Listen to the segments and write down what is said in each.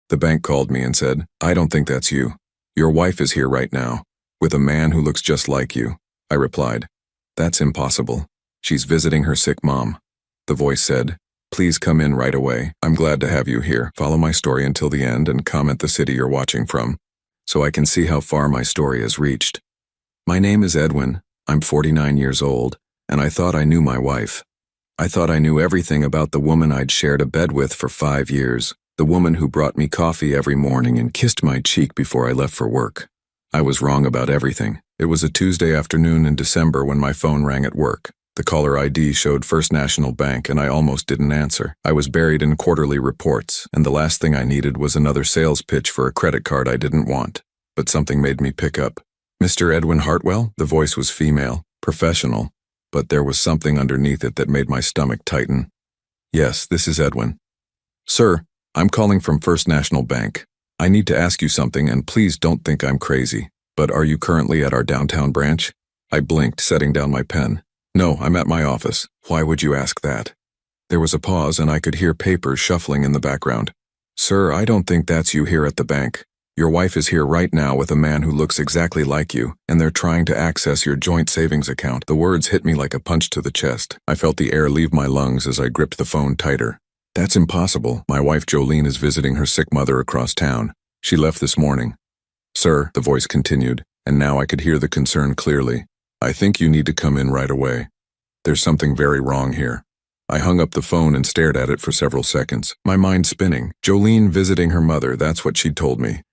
The bank called me and said, "I don't think that's you. Your wife is here right now, with a man who looks just like you." I replied, "That's impossible. She's visiting her sick mom." The voice said, "Please come in right away. I'm glad to have you here. Follow my story until the end and comment the city you're watching from, so I can see how far my story has reached. My name is Edwin. I'm 49 years old, and I thought I knew my wife. I thought I knew everything about the woman I'd shared a bed with for 5 years, the woman who brought me coffee every morning and kissed my cheek before I left for work. I was wrong about everything. It was a Tuesday afternoon in December when my phone rang at work. The caller ID showed First National Bank, and I almost didn't answer. I was buried in quarterly reports, and the last thing I needed was another sales pitch for a credit card I didn't want. But something made me pick up. "Mr. Edwin Hartwell?" The voice was female, professional, but there was something underneath it that made my stomach tighten. "Yes, this is Edwin." "Sir, I'm calling from First National Bank. I need to ask you something, and please don't think I'm crazy, but are you currently at our downtown branch?" I blinked, setting down my pen. "No, I'm at my office." "Why would you ask that?" There was a pause, and I could hear papers shuffling in the background. "Sir, I don't think that's you here at the bank. Your wife is here right now with a man who looks exactly like you, and they're trying to access your joint savings account." The words hit me like a punch to the chest. I felt the air leave my lungs as I gripped the phone tighter. "That's impossible. My wife Jolene is visiting her sick mother across town. She left this morning." "Sir," the voice continued, and now I could hear the concern clearly, "I think you need to come in right away. There's something very wrong here." I hung up the phone and stared at it for several seconds, my mind spinning. Jolene visiting her mother, that's what she'd told me.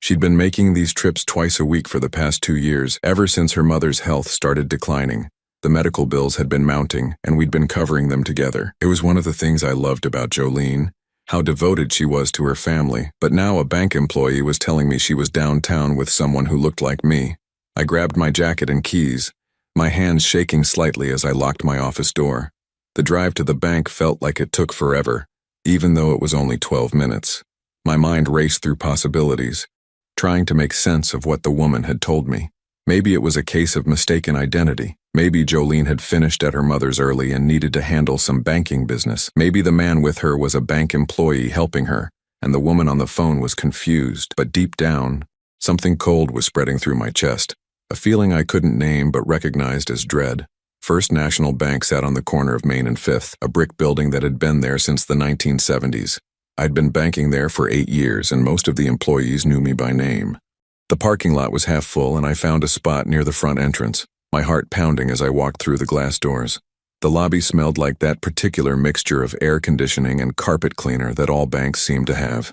She'd been making these trips twice a week for the past 2 years, ever since her mother's health started declining. The medical bills had been mounting, and we'd been covering them together. It was one of the things I loved about Jolene, how devoted she was to her family, but now a bank employee was telling me she was downtown with someone who looked like me. I grabbed my jacket and keys, my hands shaking slightly as I locked my office door. The drive to the bank felt like it took forever, even though it was only 12 minutes. My mind raced through possibilities, trying to make sense of what the woman had told me. Maybe it was a case of mistaken identity. Maybe Jolene had finished at her mother's early and needed to handle some banking business. Maybe the man with her was a bank employee helping her, and the woman on the phone was confused. But deep down, something cold was spreading through my chest, a feeling I couldn't name but recognized as dread. First National Bank sat on the corner of Main and Fifth, a brick building that had been there since the 1970s. I'd been banking there for 8 years, and most of the employees knew me by name. The parking lot was half full, and I found a spot near the front entrance, my heart pounding as I walked through the glass doors. The lobby smelled like that particular mixture of air conditioning and carpet cleaner that all banks seem to have.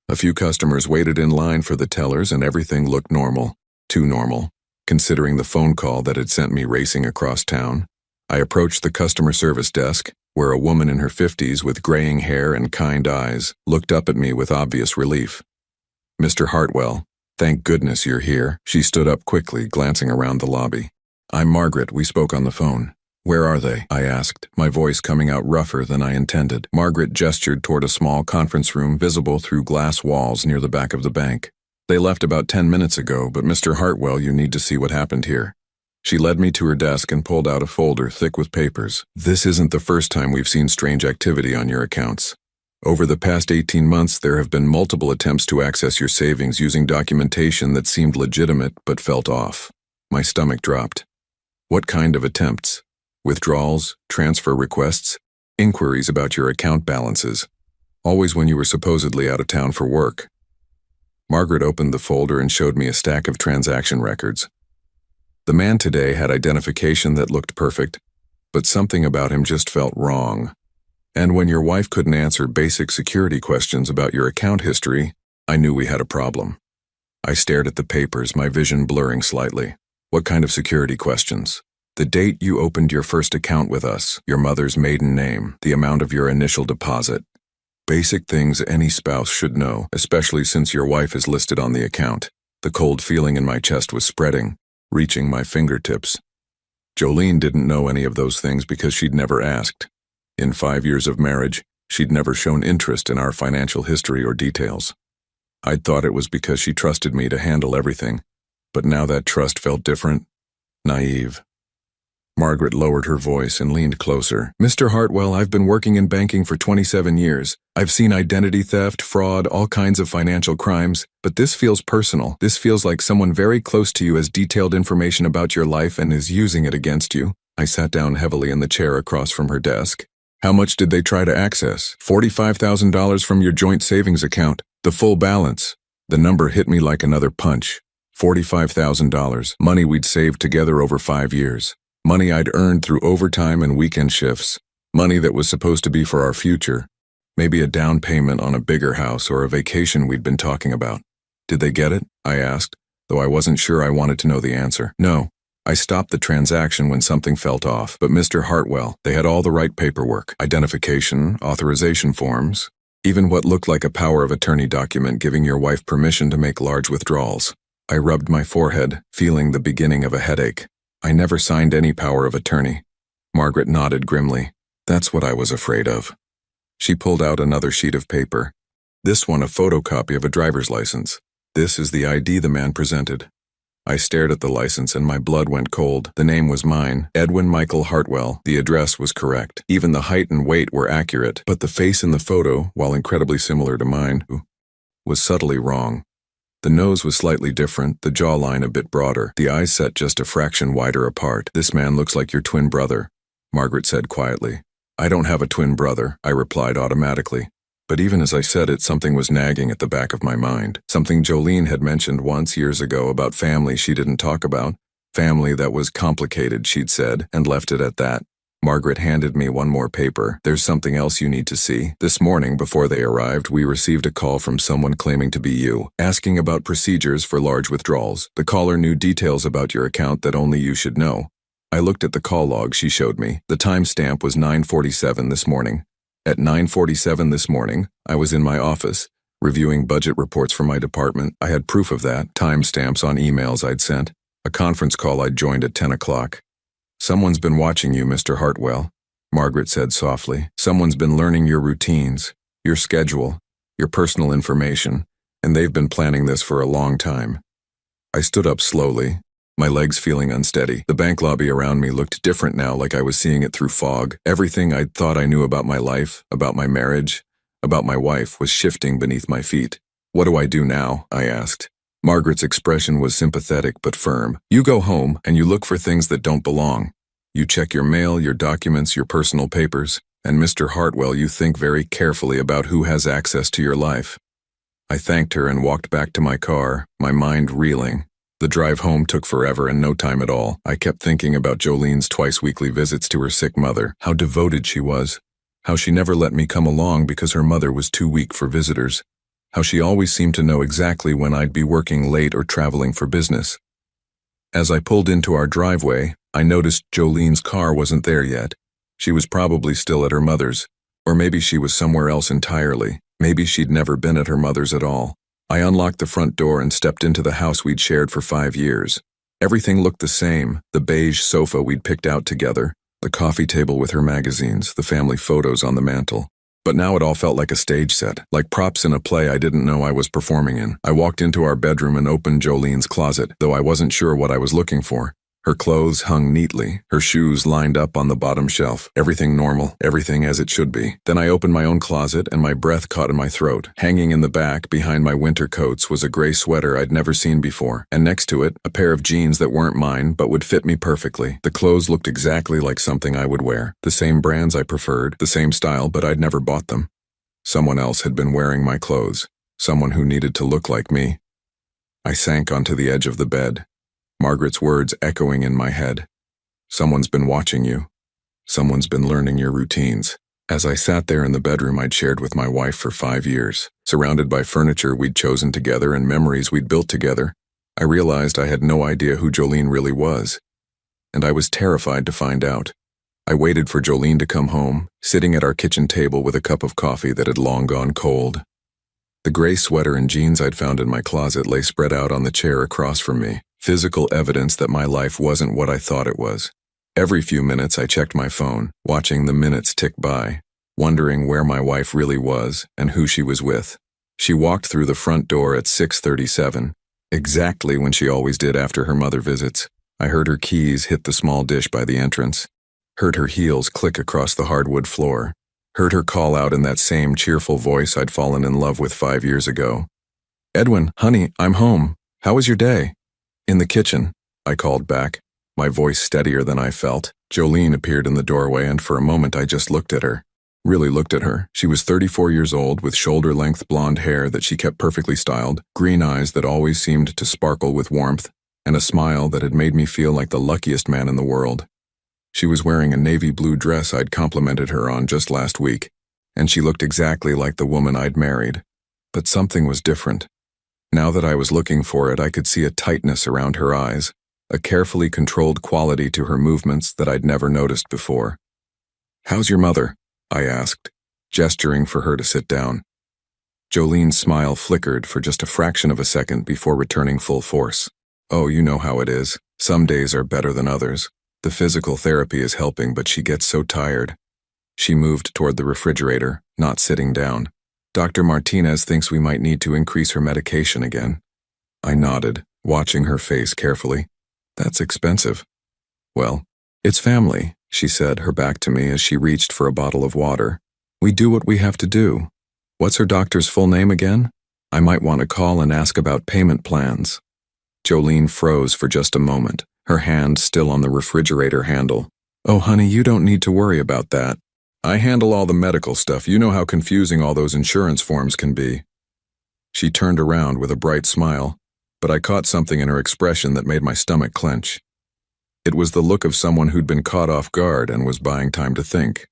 A few customers waited in line for the tellers, and everything looked normal. Too normal, considering the phone call that had sent me racing across town. I approached the customer service desk, where a woman in her 50s with graying hair and kind eyes looked up at me with obvious relief. "Mr. Hartwell, thank goodness you're here." She stood up quickly, glancing around the lobby. "I'm Margaret. We spoke on the phone." "Where are they?" I asked, my voice coming out rougher than I intended. Margaret gestured toward a small conference room visible through glass walls near the back of the bank. "They left about 10 minutes ago, but Mr. Hartwell, you need to see what happened here." She led me to her desk and pulled out a folder thick with papers. "This isn't the first time we've seen strange activity on your accounts. Over the past 18 months, there have been multiple attempts to access your savings using documentation that seemed legitimate but felt off." My stomach dropped. "What kind of attempts? Withdrawals, transfer requests, inquiries about your account balances, always when you were supposedly out of town for work?" Margaret opened the folder and showed me a stack of transaction records. The man today had identification that looked perfect, but something about him just felt wrong. And when your wife couldn't answer basic security questions about your account history, I knew we had a problem. I stared at the papers, my vision blurring slightly. "What kind of security questions?" "The date you opened your first account with us, your mother's maiden name, the amount of your initial deposit. Basic things any spouse should know, especially since your wife is listed on the account." The cold feeling in my chest was spreading, reaching my fingertips. Jolene didn't know any of those things because she'd never asked. In 5 years of marriage, she'd never shown interest in our financial history or details. I'd thought it was because she trusted me to handle everything, but now that trust felt different, naive. Margaret lowered her voice and leaned closer. Mr. Hartwell, I've been working in banking for 27 years. I've seen identity theft, fraud, all kinds of financial crimes, but this feels personal. This feels like someone very close to you has detailed information about your life and is using it against you. I sat down heavily in the chair across from her desk. How much did they try to access? $45,000 from your joint savings account. The full balance. The number hit me like another punch. $45,000. Money we'd saved together over 5 years. Money I'd earned through overtime and weekend shifts. Money that was supposed to be for our future. Maybe a down payment on a bigger house or a vacation we'd been talking about. Did they get it? I asked, though I wasn't sure I wanted to know the answer. No. I stopped the transaction when something felt off, but Mr. Hartwell, they had all the right paperwork, identification, authorization forms, even what looked like a power of attorney document giving your wife permission to make large withdrawals. I rubbed my forehead, feeling the beginning of a headache. I never signed any power of attorney. Margaret nodded grimly. That's what I was afraid of. She pulled out another sheet of paper. This one a photocopy of a driver's license. This is the ID the man presented. I stared at the license and my blood went cold. The name was mine, Edwin Michael Hartwell. The address was correct. Even the height and weight were accurate, but the face in the photo, while incredibly similar to mine, was subtly wrong. The nose was slightly different, the jawline a bit broader, the eyes set just a fraction wider apart. This man looks like your twin brother, Margaret said quietly. I don't have a twin brother, I replied automatically. But even as I said it, something was nagging at the back of my mind. Something Jolene had mentioned once years ago about family she didn't talk about. Family that was complicated, she'd said, and left it at that. Margaret handed me one more paper. There's something else you need to see. This morning, before they arrived, we received a call from someone claiming to be you, asking about procedures for large withdrawals. The caller knew details about your account that only you should know. I looked at the call log she showed me. The timestamp was 9:47 this morning. At 9:47 this morning, I was in my office, reviewing budget reports for my department. I had proof of that, timestamps on emails I'd sent, a conference call I'd joined at 10 o'clock. Someone's been watching you, Mr. Hartwell, Margaret said softly. Someone's been learning your routines, your schedule, your personal information, and they've been planning this for a long time. I stood up slowly, my legs feeling unsteady. The bank lobby around me looked different now, like I was seeing it through fog. Everything I'd thought I knew about my life, about my marriage, about my wife was shifting beneath my feet. What do I do now? I asked. Margaret's expression was sympathetic but firm. You go home and you look for things that don't belong. You check your mail, your documents, your personal papers, and Mr. Hartwell, you think very carefully about who has access to your life. I thanked her and walked back to my car, my mind reeling. The drive home took forever and no time at all. I kept thinking about Jolene's twice-weekly visits to her sick mother, how devoted she was, how she never let me come along because her mother was too weak for visitors, how she always seemed to know exactly when I'd be working late or traveling for business. As I pulled into our driveway, I noticed Jolene's car wasn't there yet. She was probably still at her mother's, or maybe she was somewhere else entirely. Maybe she'd never been at her mother's at all. I unlocked the front door and stepped into the house we'd shared for 5 years. Everything looked the same, the beige sofa we'd picked out together, the coffee table with her magazines, the family photos on the mantel. But now it all felt like a stage set, like props in a play I didn't know I was performing in. I walked into our bedroom and opened Jolene's closet, though I wasn't sure what I was looking for. Her clothes hung neatly, her shoes lined up on the bottom shelf. Everything normal, everything as it should be. Then I opened my own closet and my breath caught in my throat. Hanging in the back, behind my winter coats, was a gray sweater I'd never seen before, and next to it, a pair of jeans that weren't mine but would fit me perfectly. The clothes looked exactly like something I would wear. The same brands I preferred, the same style, but I'd never bought them. Someone else had been wearing my clothes. Someone who needed to look like me. I sank onto the edge of the bed. Margaret's words echoing in my head. Someone's been watching you. Someone's been learning your routines. As I sat there in the bedroom I'd shared with my wife for 5 years, surrounded by furniture we'd chosen together and memories we'd built together, I realized I had no idea who Jolene really was. And I was terrified to find out. I waited for Jolene to come home, sitting at our kitchen table with a cup of coffee that had long gone cold. The gray sweater and jeans I'd found in my closet lay spread out on the chair across from me. Physical evidence that my life wasn't what I thought it was. Every few minutes I checked my phone, watching the minutes tick by, wondering where my wife really was and who she was with. She walked through the front door at 6:37, exactly when she always did after her mother visits. I heard her keys hit the small dish by the entrance, heard her heels click across the hardwood floor, heard her call out in that same cheerful voice I'd fallen in love with 5 years ago. "Edwin, honey, I'm home. How was your day?" "In the kitchen," I called back, my voice steadier than I felt. Jolene appeared in the doorway, and for a moment I just looked at her. Really looked at her. She was 34 years old, with shoulder-length blonde hair that she kept perfectly styled, green eyes that always seemed to sparkle with warmth, and a smile that had made me feel like the luckiest man in the world. She was wearing a navy blue dress I'd complimented her on just last week, and she looked exactly like the woman I'd married. But something was different. Now that I was looking for it, I could see a tightness around her eyes, a carefully controlled quality to her movements that I'd never noticed before. "How's your mother?" I asked, gesturing for her to sit down. Jolene's smile flickered for just a fraction of a second before returning full force. "Oh, you know how it is. Some days are better than others. The physical therapy is helping, but she gets so tired." She moved toward the refrigerator, not sitting down. "Dr. Martinez thinks we might need to increase her medication again." I nodded, watching her face carefully. "That's expensive." "Well, it's family," she said, her back to me as she reached for a bottle of water. "We do what we have to do." "What's her doctor's full name again? I might want to call and ask about payment plans." Jolene froze for just a moment, her hand still on the refrigerator handle. "Oh, honey, you don't need to worry about that. I handle all the medical stuff. You know how confusing all those insurance forms can be." She turned around with a bright smile, but I caught something in her expression that made my stomach clench. It was the look of someone who'd been caught off guard and was buying time to think.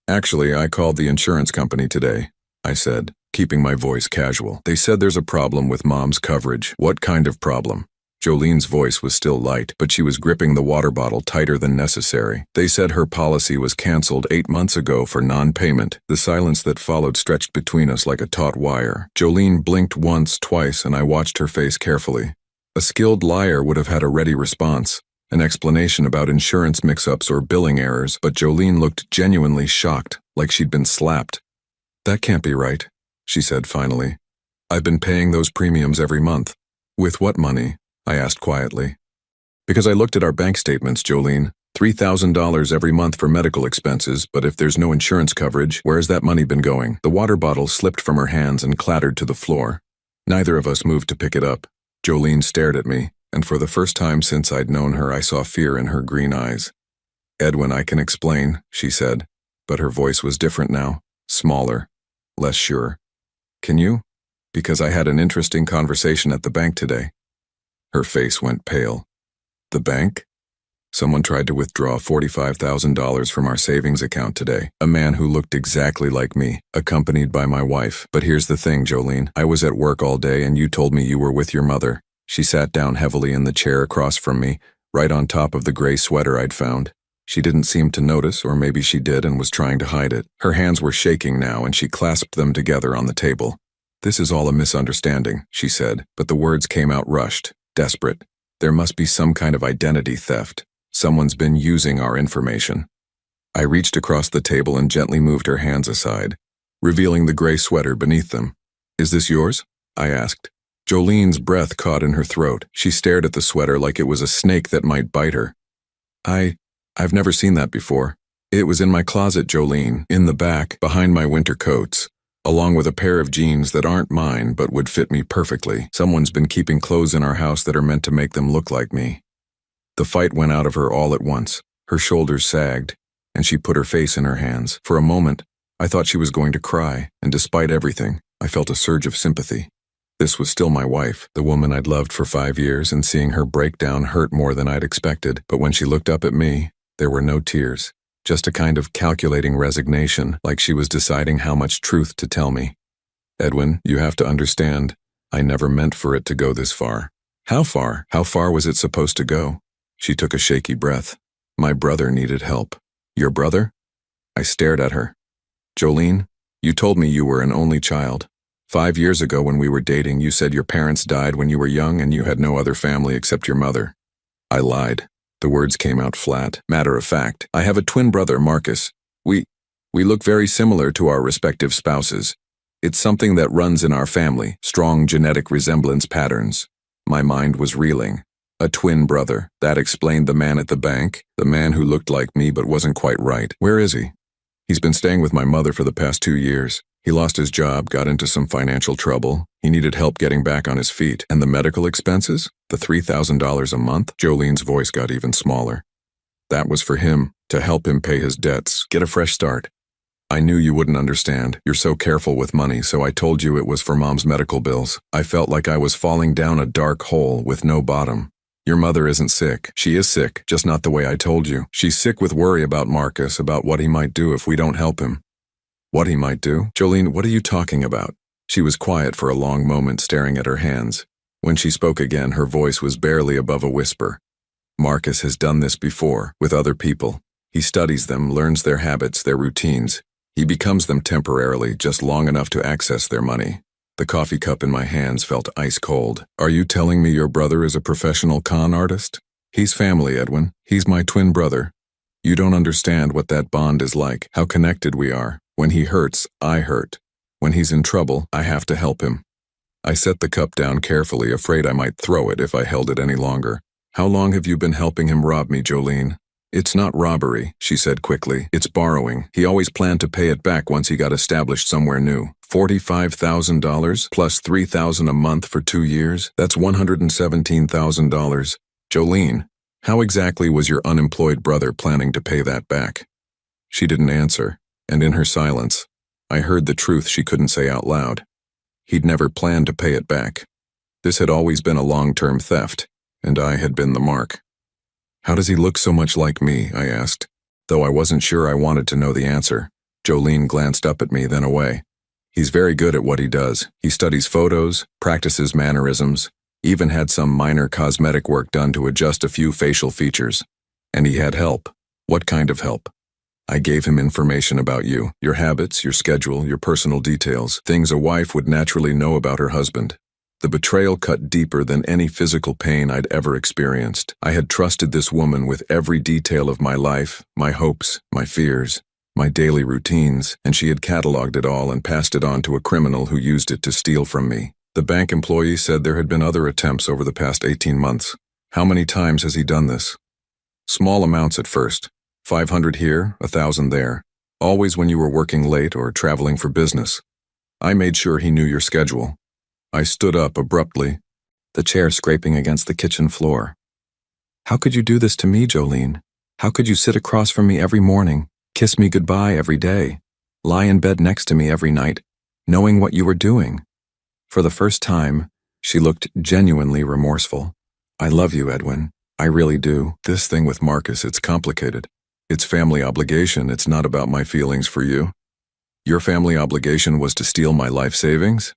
"Actually, I called the insurance company today," I said, keeping my voice casual. "They said there's a problem with Mom's coverage." "What kind of problem?" Jolene's voice was still light, but she was gripping the water bottle tighter than necessary. "They said her policy was canceled 8 months ago for non-payment." The silence that followed stretched between us like a taut wire. Jolene blinked once, twice, and I watched her face carefully. A skilled liar would have had a ready response, an explanation about insurance mix-ups or billing errors, but Jolene looked genuinely shocked, like she'd been slapped. "That can't be right," she said finally. "I've been paying those premiums every month." "With what money?" I asked quietly. "Because I looked at our bank statements, Jolene. $3,000 every month for medical expenses, but if there's no insurance coverage, where's that money been going?" The water bottle slipped from her hands and clattered to the floor. Neither of us moved to pick it up. Jolene stared at me, and for the first time since I'd known her, I saw fear in her green eyes. "Edwin, I can explain," she said, but her voice was different now, smaller, less sure. "Can you? Because I had an interesting conversation at the bank today." Her face went pale. "The bank?" "Someone tried to withdraw $45,000 from our savings account today. A man who looked exactly like me, accompanied by my wife. But here's the thing, Jolene. I was at work all day and you told me you were with your mother." She sat down heavily in the chair across from me, right on top of the gray sweater I'd found. She didn't seem to notice, or maybe she did and was trying to hide it. Her hands were shaking now and she clasped them together on the table. "This is all a misunderstanding," she said, but the words came out rushed. Desperate. "There must be some kind of identity theft. Someone's been using our information." I reached across the table and gently moved her hands aside, revealing the gray sweater beneath them. "Is this yours?" I asked. Jolene's breath caught in her throat. She stared at the sweater like it was a snake that might bite her. I've never seen that before. It was in my closet, Jolene, in the back, behind my winter coats, along with a pair of jeans that aren't mine but would fit me perfectly. Someone's been keeping clothes in our house that are meant to make them look like me." The fight went out of her all at once. Her shoulders sagged, and she put her face in her hands. For a moment, I thought she was going to cry, and despite everything, I felt a surge of sympathy. This was still my wife, the woman I'd loved for 5 years, and seeing her break down hurt more than I'd expected. But when she looked up at me, there were no tears. Just a kind of calculating resignation, like she was deciding how much truth to tell me. "Edwin, you have to understand, I never meant for it to go this far." "How far? How far was it supposed to go?" She took a shaky breath. "My brother needed help." "Your brother?" I stared at her. "Jolene, you told me you were an only child. 5 years ago when we were dating, you said your parents died when you were young and you had no other family except your mother." I lied. The words came out flat, matter of fact. "I have a twin brother, Marcus. We look very similar to our respective spouses. It's something that runs in our family, strong genetic resemblance patterns." My mind was reeling. A twin brother. That explained the man at the bank, the man who looked like me but wasn't quite right. Where is he? He's been staying with my mother for the past 2 years. He lost his job, got into some financial trouble. He needed help getting back on his feet. And the medical expenses? The $3,000 a month? Jolene's voice got even smaller. That was for him, to help him pay his debts, get a fresh start. I knew you wouldn't understand. You're so careful with money, so I told you it was for Mom's medical bills. I felt like I was falling down a dark hole with no bottom. Your mother isn't sick. She is sick, just not the way I told you. She's sick with worry about Marcus, about what he might do if we don't help him. What he might do? Jolene, what are you talking about? She was quiet for a long moment, staring at her hands. When she spoke again, her voice was barely above a whisper. Marcus has done this before, with other people. He studies them, learns their habits, their routines. He becomes them temporarily, just long enough to access their money. The coffee cup in my hands felt ice cold. Are you telling me your brother is a professional con artist? He's family, Edwin. He's my twin brother. You don't understand what that bond is like, how connected we are. When he hurts, I hurt. When he's in trouble, I have to help him. I set the cup down carefully, afraid I might throw it if I held it any longer. How long have you been helping him rob me, Jolene? It's not robbery, she said quickly. It's borrowing. He always planned to pay it back once he got established somewhere new. $45,000 plus $3,000 a month for 2 years? That's $117,000. Jolene, how exactly was your unemployed brother planning to pay that back? She didn't answer, and in her silence, I heard the truth she couldn't say out loud. He'd never planned to pay it back. This had always been a long-term theft, and I had been the mark. How does he look so much like me? I asked. Though I wasn't sure I wanted to know the answer. Jolene glanced up at me, then away. He's very good at what he does. He studies photos, practices mannerisms, even had some minor cosmetic work done to adjust a few facial features. And he had help. What kind of help? I gave him information about you, your habits, your schedule, your personal details, things a wife would naturally know about her husband. The betrayal cut deeper than any physical pain I'd ever experienced. I had trusted this woman with every detail of my life, my hopes, my fears, my daily routines, and she had cataloged it all and passed it on to a criminal who used it to steal from me. The bank employee said there had been other attempts over the past 18 months. How many times has he done this? Small amounts at first. 500 here, 1,000 there. Always when you were working late or traveling for business. I made sure he knew your schedule. I stood up abruptly, the chair scraping against the kitchen floor. How could you do this to me, Jolene? How could you sit across from me every morning, kiss me goodbye every day, lie in bed next to me every night, knowing what you were doing? For the first time, she looked genuinely remorseful. I love you, Edwin. I really do. This thing with Marcus, it's complicated. It's family obligation. It's not about my feelings for you. Your family obligation was to steal my life savings?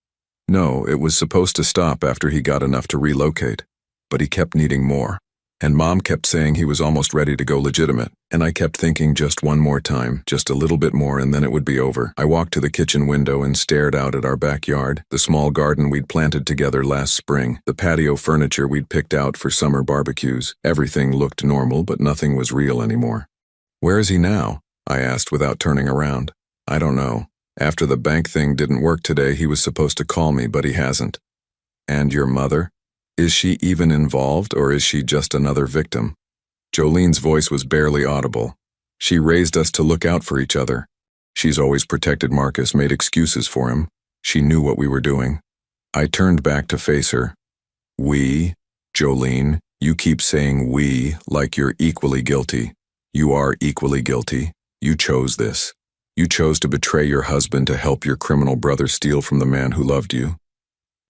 No, it was supposed to stop after he got enough to relocate. But he kept needing more. And Mom kept saying he was almost ready to go legitimate. And I kept thinking just one more time, just a little bit more, and then it would be over. I walked to the kitchen window and stared out at our backyard, the small garden we'd planted together last spring, the patio furniture we'd picked out for summer barbecues. Everything looked normal, but nothing was real anymore. Where is he now? I asked without turning around. I don't know. After the bank thing didn't work today, he was supposed to call me, but he hasn't. And your mother? Is she even involved, or is she just another victim? Jolene's voice was barely audible. She raised us to look out for each other. She's always protected Marcus, made excuses for him. She knew what we were doing. I turned back to face her. We? Jolene, you keep saying we like you're equally guilty. You are equally guilty. You chose this. You chose to betray your husband to help your criminal brother steal from the man who loved you.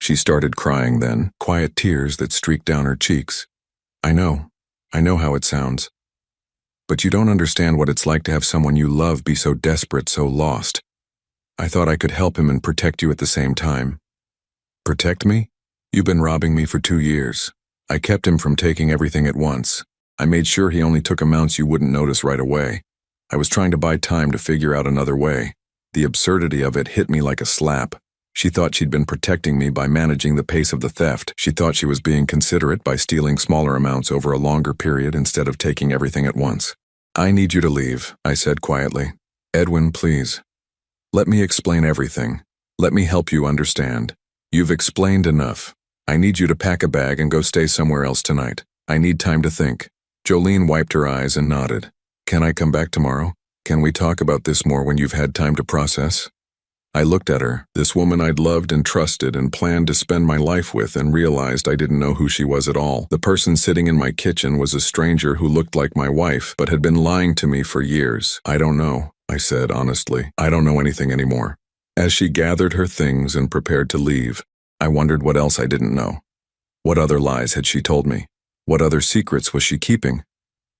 She started crying then, quiet tears that streaked down her cheeks. I know how it sounds. But you don't understand what it's like to have someone you love be so desperate, so lost. I thought I could help him and protect you at the same time. Protect me? You've been robbing me for 2 years. I kept him from taking everything at once. I made sure he only took amounts you wouldn't notice right away. I was trying to buy time to figure out another way. The absurdity of it hit me like a slap. She thought she'd been protecting me by managing the pace of the theft. She thought she was being considerate by stealing smaller amounts over a longer period instead of taking everything at once. I need you to leave, I said quietly. Edwin, please. Let me explain everything. Let me help you understand. You've explained enough. I need you to pack a bag and go stay somewhere else tonight. I need time to think. Jolene wiped her eyes and nodded. Can I come back tomorrow? Can we talk about this more when you've had time to process? I looked at her, this woman I'd loved and trusted and planned to spend my life with, and realized I didn't know who she was at all. The person sitting in my kitchen was a stranger who looked like my wife, but had been lying to me for years. I don't know, I said honestly. I don't know anything anymore. As she gathered her things and prepared to leave, I wondered what else I didn't know. What other lies had she told me? What other secrets was she keeping?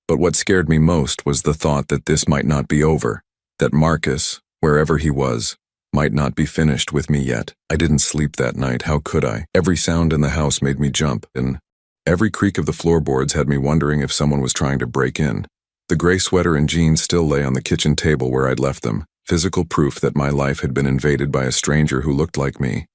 But what scared me most was the thought that this might not be over, that Marcus, wherever he was, might not be finished with me yet. I didn't sleep that night, how could I? Every sound in the house made me jump, and every creak of the floorboards had me wondering if someone was trying to break in. The gray sweater and jeans still lay on the kitchen table where I'd left them, physical proof that my life had been invaded by a stranger who looked like me.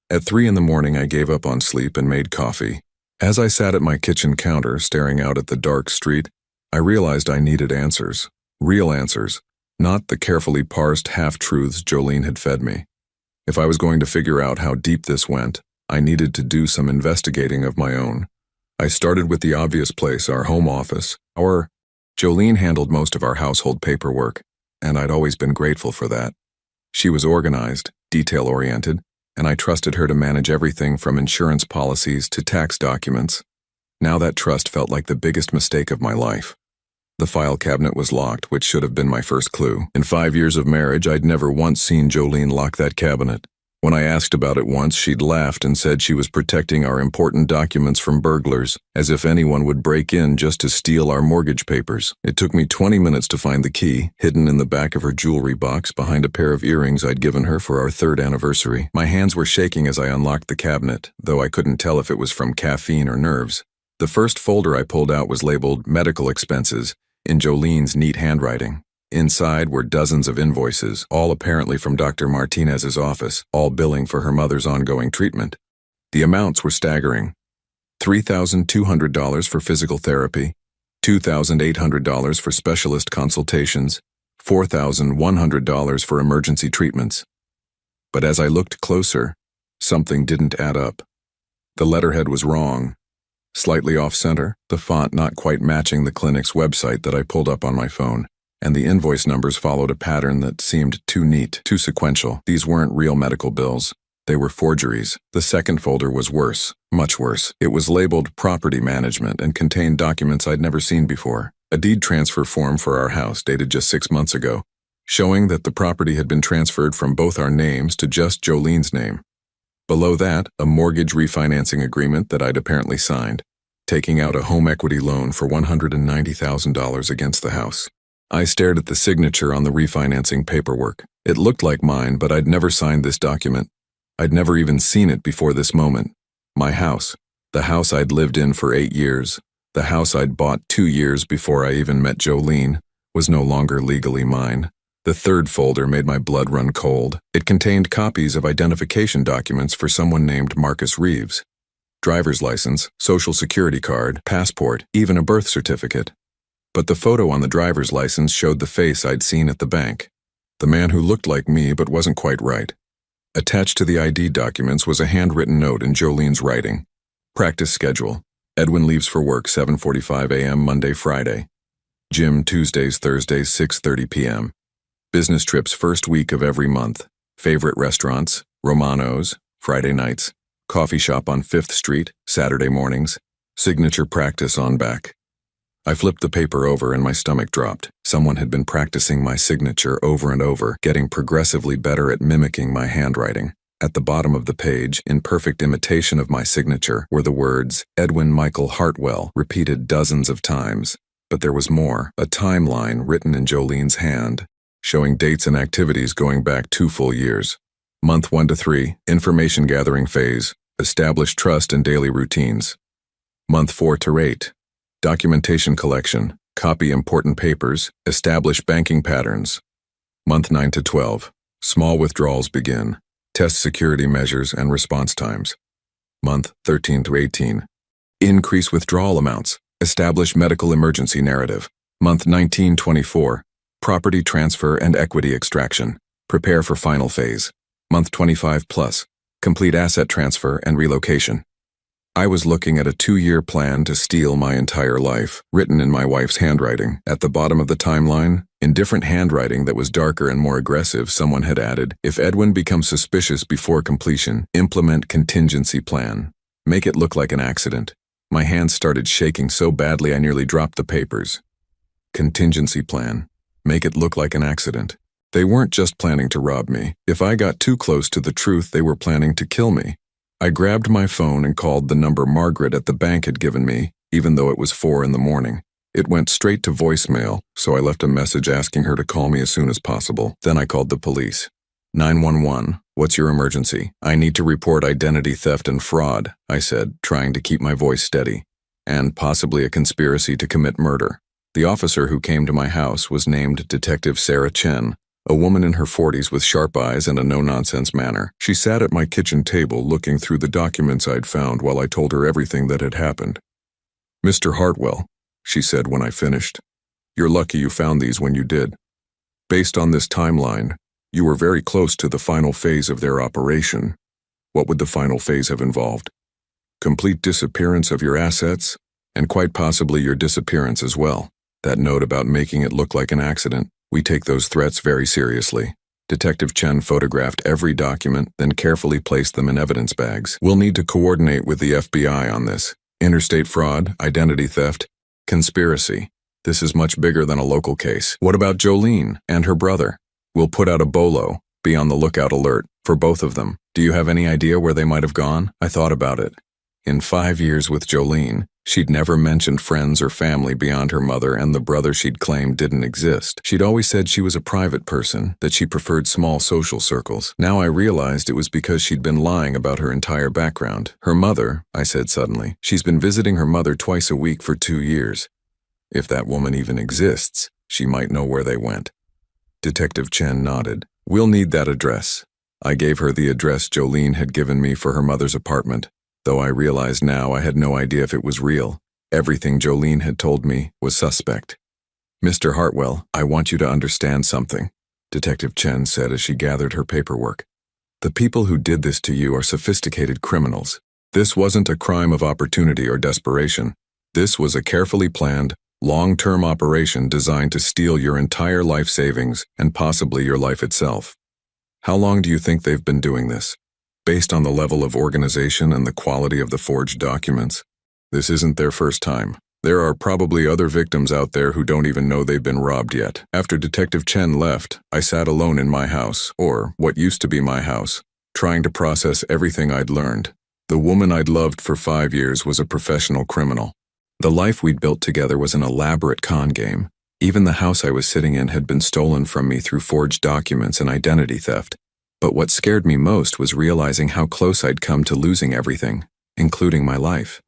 At 3 in the morning, I gave up on sleep and made coffee. As I sat at my kitchen counter, staring out at the dark street, I realized I needed answers. Real answers. Not the carefully parsed half-truths Jolene had fed me. If I was going to figure out how deep this went, I needed to do some investigating of my own. I started with the obvious place, our home office. Jolene handled most of our household paperwork, and I'd always been grateful for that. She was organized, detail-oriented, and I trusted her to manage everything from insurance policies to tax documents. Now that trust felt like the biggest mistake of my life. The file cabinet was locked, which should have been my first clue. In 5 years of marriage, I'd never once seen Jolene lock that cabinet. When I asked about it once, she'd laughed and said she was protecting our important documents from burglars, as if anyone would break in just to steal our mortgage papers. It took me 20 minutes to find the key, hidden in the back of her jewelry box behind a pair of earrings I'd given her for our 3rd anniversary. My hands were shaking as I unlocked the cabinet, though I couldn't tell if it was from caffeine or nerves. The first folder I pulled out was labeled Medical Expenses, in Jolene's neat handwriting. Inside were dozens of invoices, all apparently from Dr. Martinez's office, all billing for her mother's ongoing treatment. The amounts were staggering. $3,200 for physical therapy, $2,800 for specialist consultations, $4,100 for emergency treatments. But as I looked closer, something didn't add up. The letterhead was wrong. Slightly off-center, the font not quite matching the clinic's website that I pulled up on my phone, and the invoice numbers followed a pattern that seemed too neat, too sequential. These weren't real medical bills. They were forgeries. The second folder was worse, much worse. It was labeled Property Management and contained documents I'd never seen before. A deed transfer form for our house dated just 6 months ago, showing that the property had been transferred from both our names to just Jolene's name. Below that, a mortgage refinancing agreement that I'd apparently signed, taking out a home equity loan for $190,000 against the house. I stared at the signature on the refinancing paperwork. It looked like mine, but I'd never signed this document. I'd never even seen it before this moment. My house, the house I'd lived in for 8 years, the house I'd bought 2 years before I even met Jolene, was no longer legally mine. The third folder made my blood run cold. It contained copies of identification documents for someone named Marcus Reeves. Driver's license, social security card, passport, even a birth certificate. But the photo on the driver's license showed the face I'd seen at the bank. The man who looked like me but wasn't quite right. Attached to the ID documents was a handwritten note in Jolene's writing. Practice schedule. Edwin leaves for work 7:45 a.m. Monday, Friday. Gym Tuesdays, Thursdays, 6:30 p.m. Business trips first week of every month. Favorite restaurants, Romano's, Friday nights. Coffee shop on 5th Street, Saturday mornings. Signature practice on back. I flipped the paper over and my stomach dropped. Someone had been practicing my signature over and over, getting progressively better at mimicking my handwriting. At the bottom of the page, in perfect imitation of my signature, were the words, Edwin Michael Hartwell, repeated dozens of times. But there was more, a timeline written in Jolene's hand, showing dates and activities going back 2 full years. Month 1 to 3, information gathering phase, establish trust and daily routines. Month 4 to 8, documentation collection, copy important papers, establish banking patterns. Month 9 to 12, small withdrawals begin, test security measures and response times. Month 13 to 18, increase withdrawal amounts, establish medical emergency narrative. Month 19-24, property transfer and equity extraction, prepare for final phase. Month 25 plus, complete asset transfer and relocation. I was looking at a 2-year plan to steal my entire life, written in my wife's handwriting. At the bottom of the timeline, in different handwriting that was darker and more aggressive, someone had added, "If Edwin becomes suspicious before completion, implement contingency plan. Make it look like an accident." My hands started shaking so badly I nearly dropped the papers. Contingency plan. Make it look like an accident. They weren't just planning to rob me. If I got too close to the truth, they were planning to kill me. I grabbed my phone and called the number Margaret at the bank had given me, even though it was 4 in the morning. It went straight to voicemail, so I left a message asking her to call me as soon as possible. Then I called the police. 911, what's your emergency? I need to report identity theft and fraud, I said, trying to keep my voice steady, and possibly a conspiracy to commit murder. The officer who came to my house was named Detective Sarah Chen, a woman in her 40s with sharp eyes and a no-nonsense manner. She sat at my kitchen table looking through the documents I'd found while I told her everything that had happened. "Mr. Hartwell," she said when I finished, "you're lucky you found these when you did. Based on this timeline, you were very close to the final phase of their operation. What would the final phase have involved? Complete disappearance of your assets, and quite possibly your disappearance as well. That note about making it look like an accident, we take those threats very seriously." Detective Chen photographed every document, then carefully placed them in evidence bags. "We'll need to coordinate with the FBI on this. Interstate fraud, identity theft, conspiracy. This is much bigger than a local case. What about Jolene and her brother? We'll put out a bolo, be on the lookout alert, for both of them. Do you have any idea where they might have gone?" I thought about it. In 5 years with Jolene, she'd never mentioned friends or family beyond her mother and the brother she'd claimed didn't exist. She'd always said she was a private person, that she preferred small social circles. Now I realized it was because she'd been lying about her entire background. "Her mother," I said suddenly. "She's been visiting her mother twice a week for 2 years. If that woman even exists, she might know where they went." Detective Chen nodded. "We'll need that address." I gave her the address Jolene had given me for her mother's apartment. Though I realized now I had no idea if it was real. Everything Jolene had told me was suspect. "Mr. Hartwell, I want you to understand something," Detective Chen said as she gathered her paperwork. "The people who did this to you are sophisticated criminals. This wasn't a crime of opportunity or desperation. This was a carefully planned, long-term operation designed to steal your entire life savings and possibly your life itself. How long do you think they've been doing this? Based on the level of organization and the quality of the forged documents, this isn't their first time. There are probably other victims out there who don't even know they've been robbed yet." After Detective Chen left, I sat alone in my house, or what used to be my house, trying to process everything I'd learned. The woman I'd loved for 5 years was a professional criminal. The life we'd built together was an elaborate con game. Even the house I was sitting in had been stolen from me through forged documents and identity theft. But what scared me most was realizing how close I'd come to losing everything, including my life.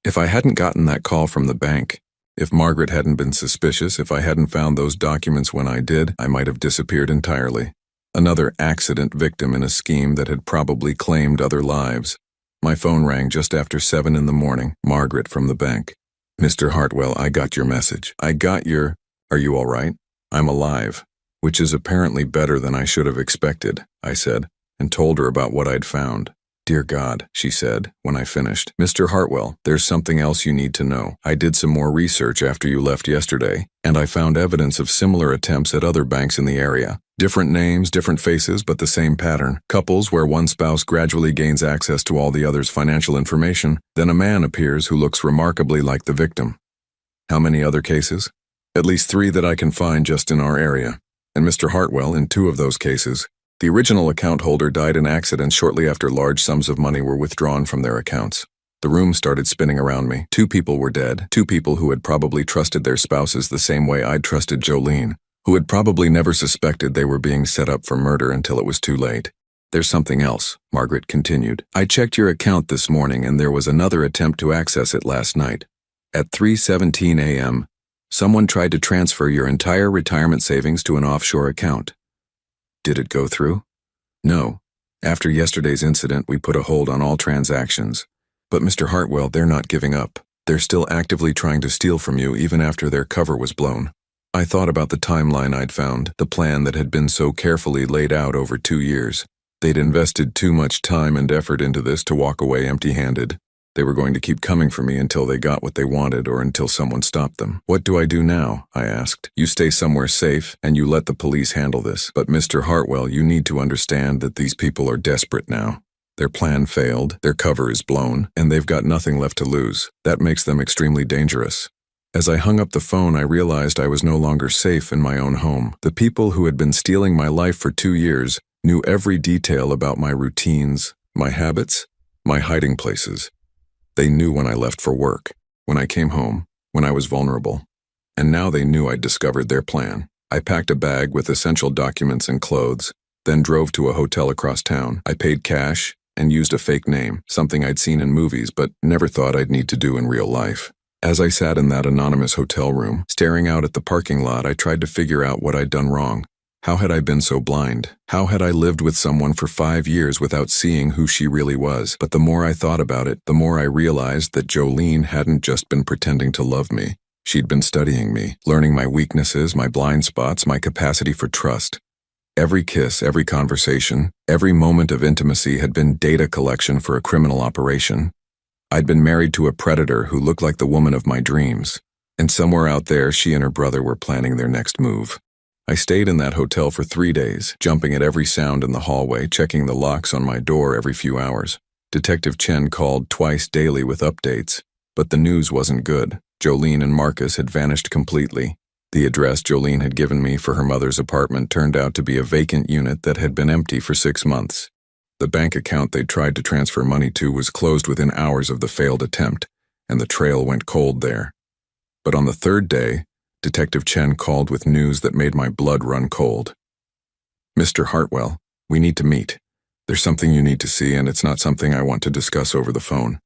If I hadn't gotten that call from the bank, if Margaret hadn't been suspicious, if I hadn't found those documents when I did, I might have disappeared entirely. Another accident victim in a scheme that had probably claimed other lives. My phone rang just after 7 in the morning, Margaret from the bank. "Mr. Hartwell, I got your message. Are you all right? I'm alive." "Which is apparently better than I should have expected," I said, and told her about what I'd found. "Dear God," she said, when I finished. "Mr. Hartwell, there's something else you need to know. I did some more research after you left yesterday, and I found evidence of similar attempts at other banks in the area. Different names, different faces, but the same pattern. Couples where one spouse gradually gains access to all the other's financial information, then a man appears who looks remarkably like the victim." "How many other cases?" "At least 3 that I can find just in our area. And Mr. Hartwell, in 2 of those cases, the original account holder died in accidents shortly after large sums of money were withdrawn from their accounts. The room started spinning around me. 2 people were dead, 2 people who had probably trusted their spouses the same way I'd trusted Jolene, who had probably never suspected they were being set up for murder until it was too late. "There's something else," Margaret continued. "I checked your account this morning and there was another attempt to access it last night. At 3:17 a.m., someone tried to transfer your entire retirement savings to an offshore account. Did it go through?" "No. After yesterday's incident, we put a hold on all transactions. But Mr. Hartwell, they're not giving up. They're still actively trying to steal from you even after their cover was blown." I thought about the timeline I'd found, the plan that had been so carefully laid out over 2 years. They'd invested too much time and effort into this to walk away empty-handed. They were going to keep coming for me until they got what they wanted or until someone stopped them. What do I do now? I asked. You stay somewhere safe and you let the police handle this. But Mr. Hartwell, you need to understand that these people are desperate now. Their plan failed, their cover is blown, and they've got nothing left to lose. That makes them extremely dangerous. As I hung up the phone, I realized I was no longer safe in my own home. The people who had been stealing my life for 2 years knew every detail about my routines, my habits, my hiding places. They knew when I left for work, when I came home, when I was vulnerable. And now they knew I'd discovered their plan. I packed a bag with essential documents and clothes, then drove to a hotel across town. I paid cash and used a fake name, something I'd seen in movies but never thought I'd need to do in real life. As I sat in that anonymous hotel room, staring out at the parking lot, I tried to figure out what I'd done wrong. How had I been so blind? How had I lived with someone for 5 years without seeing who she really was? But the more I thought about it, the more I realized that Jolene hadn't just been pretending to love me. She'd been studying me, learning my weaknesses, my blind spots, my capacity for trust. Every kiss, every conversation, every moment of intimacy had been data collection for a criminal operation. I'd been married to a predator who looked like the woman of my dreams. And somewhere out there, she and her brother were planning their next move. I stayed in that hotel for 3 days, jumping at every sound in the hallway, checking the locks on my door every few hours. Detective Chen called twice daily with updates, but the news wasn't good. Jolene and Marcus had vanished completely. The address Jolene had given me for her mother's apartment turned out to be a vacant unit that had been empty for 6 months. The bank account they'd tried to transfer money to was closed within hours of the failed attempt, and the trail went cold there. But on the 3rd day, Detective Chen called with news that made my blood run cold. Mr. Hartwell, we need to meet. There's something you need to see, and it's not something I want to discuss over the phone.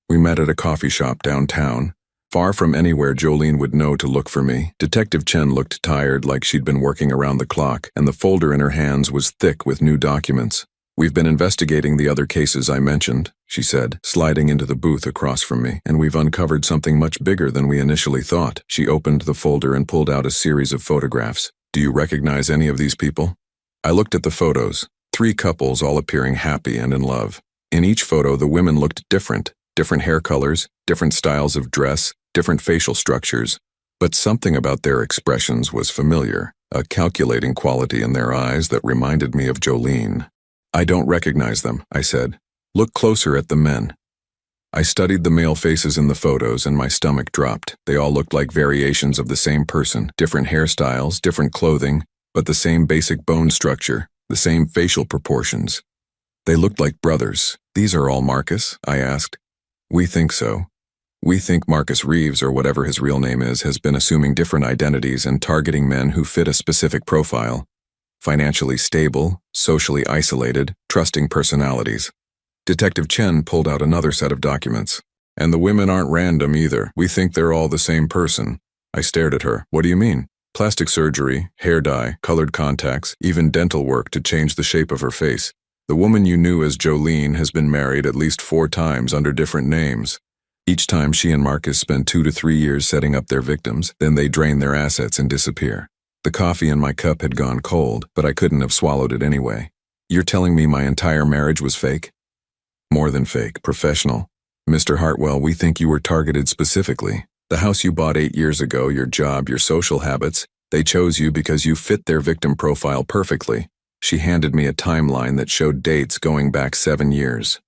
We met at a coffee shop downtown, far from anywhere Jolene would know to look for me. Detective Chen looked tired, like she'd been working around the clock, and the folder in her hands was thick with new documents. We've been investigating the other cases I mentioned, she said, sliding into the booth across from me, and we've uncovered something much bigger than we initially thought. She opened the folder and pulled out a series of photographs. Do you recognize any of these people? I looked at the photos, 3 couples all appearing happy and in love. In each photo, the women looked different hair colors, different styles of dress, different facial structures, but something about their expressions was familiar, a calculating quality in their eyes that reminded me of Jolene. I don't recognize them, I said. Look closer at the men. I studied the male faces in the photos and my stomach dropped. They all looked like variations of the same person, different hairstyles, different clothing, but the same basic bone structure, the same facial proportions. They looked like brothers. These are all Marcus? I asked. We think so. We think Marcus Reeves, or whatever his real name is, has been assuming different identities and targeting men who fit a specific profile. Financially stable, socially isolated, trusting personalities. Detective Chen pulled out another set of documents. And the women aren't random either. We think they're all the same person. I stared at her. What do you mean? Plastic surgery, hair dye, colored contacts, even dental work to change the shape of her face. The woman you knew as Jolene has been married at least 4 times under different names. Each time she and Marcus spend 2 to 3 years setting up their victims, then they drain their assets and disappear. The coffee in my cup had gone cold, but I couldn't have swallowed it anyway. You're telling me my entire marriage was fake? More than fake, professional. Mr. Hartwell, we think you were targeted specifically. The house you bought 8 years ago, your job, your social habits, they chose you because you fit their victim profile perfectly. She handed me a timeline that showed dates going back 7 years.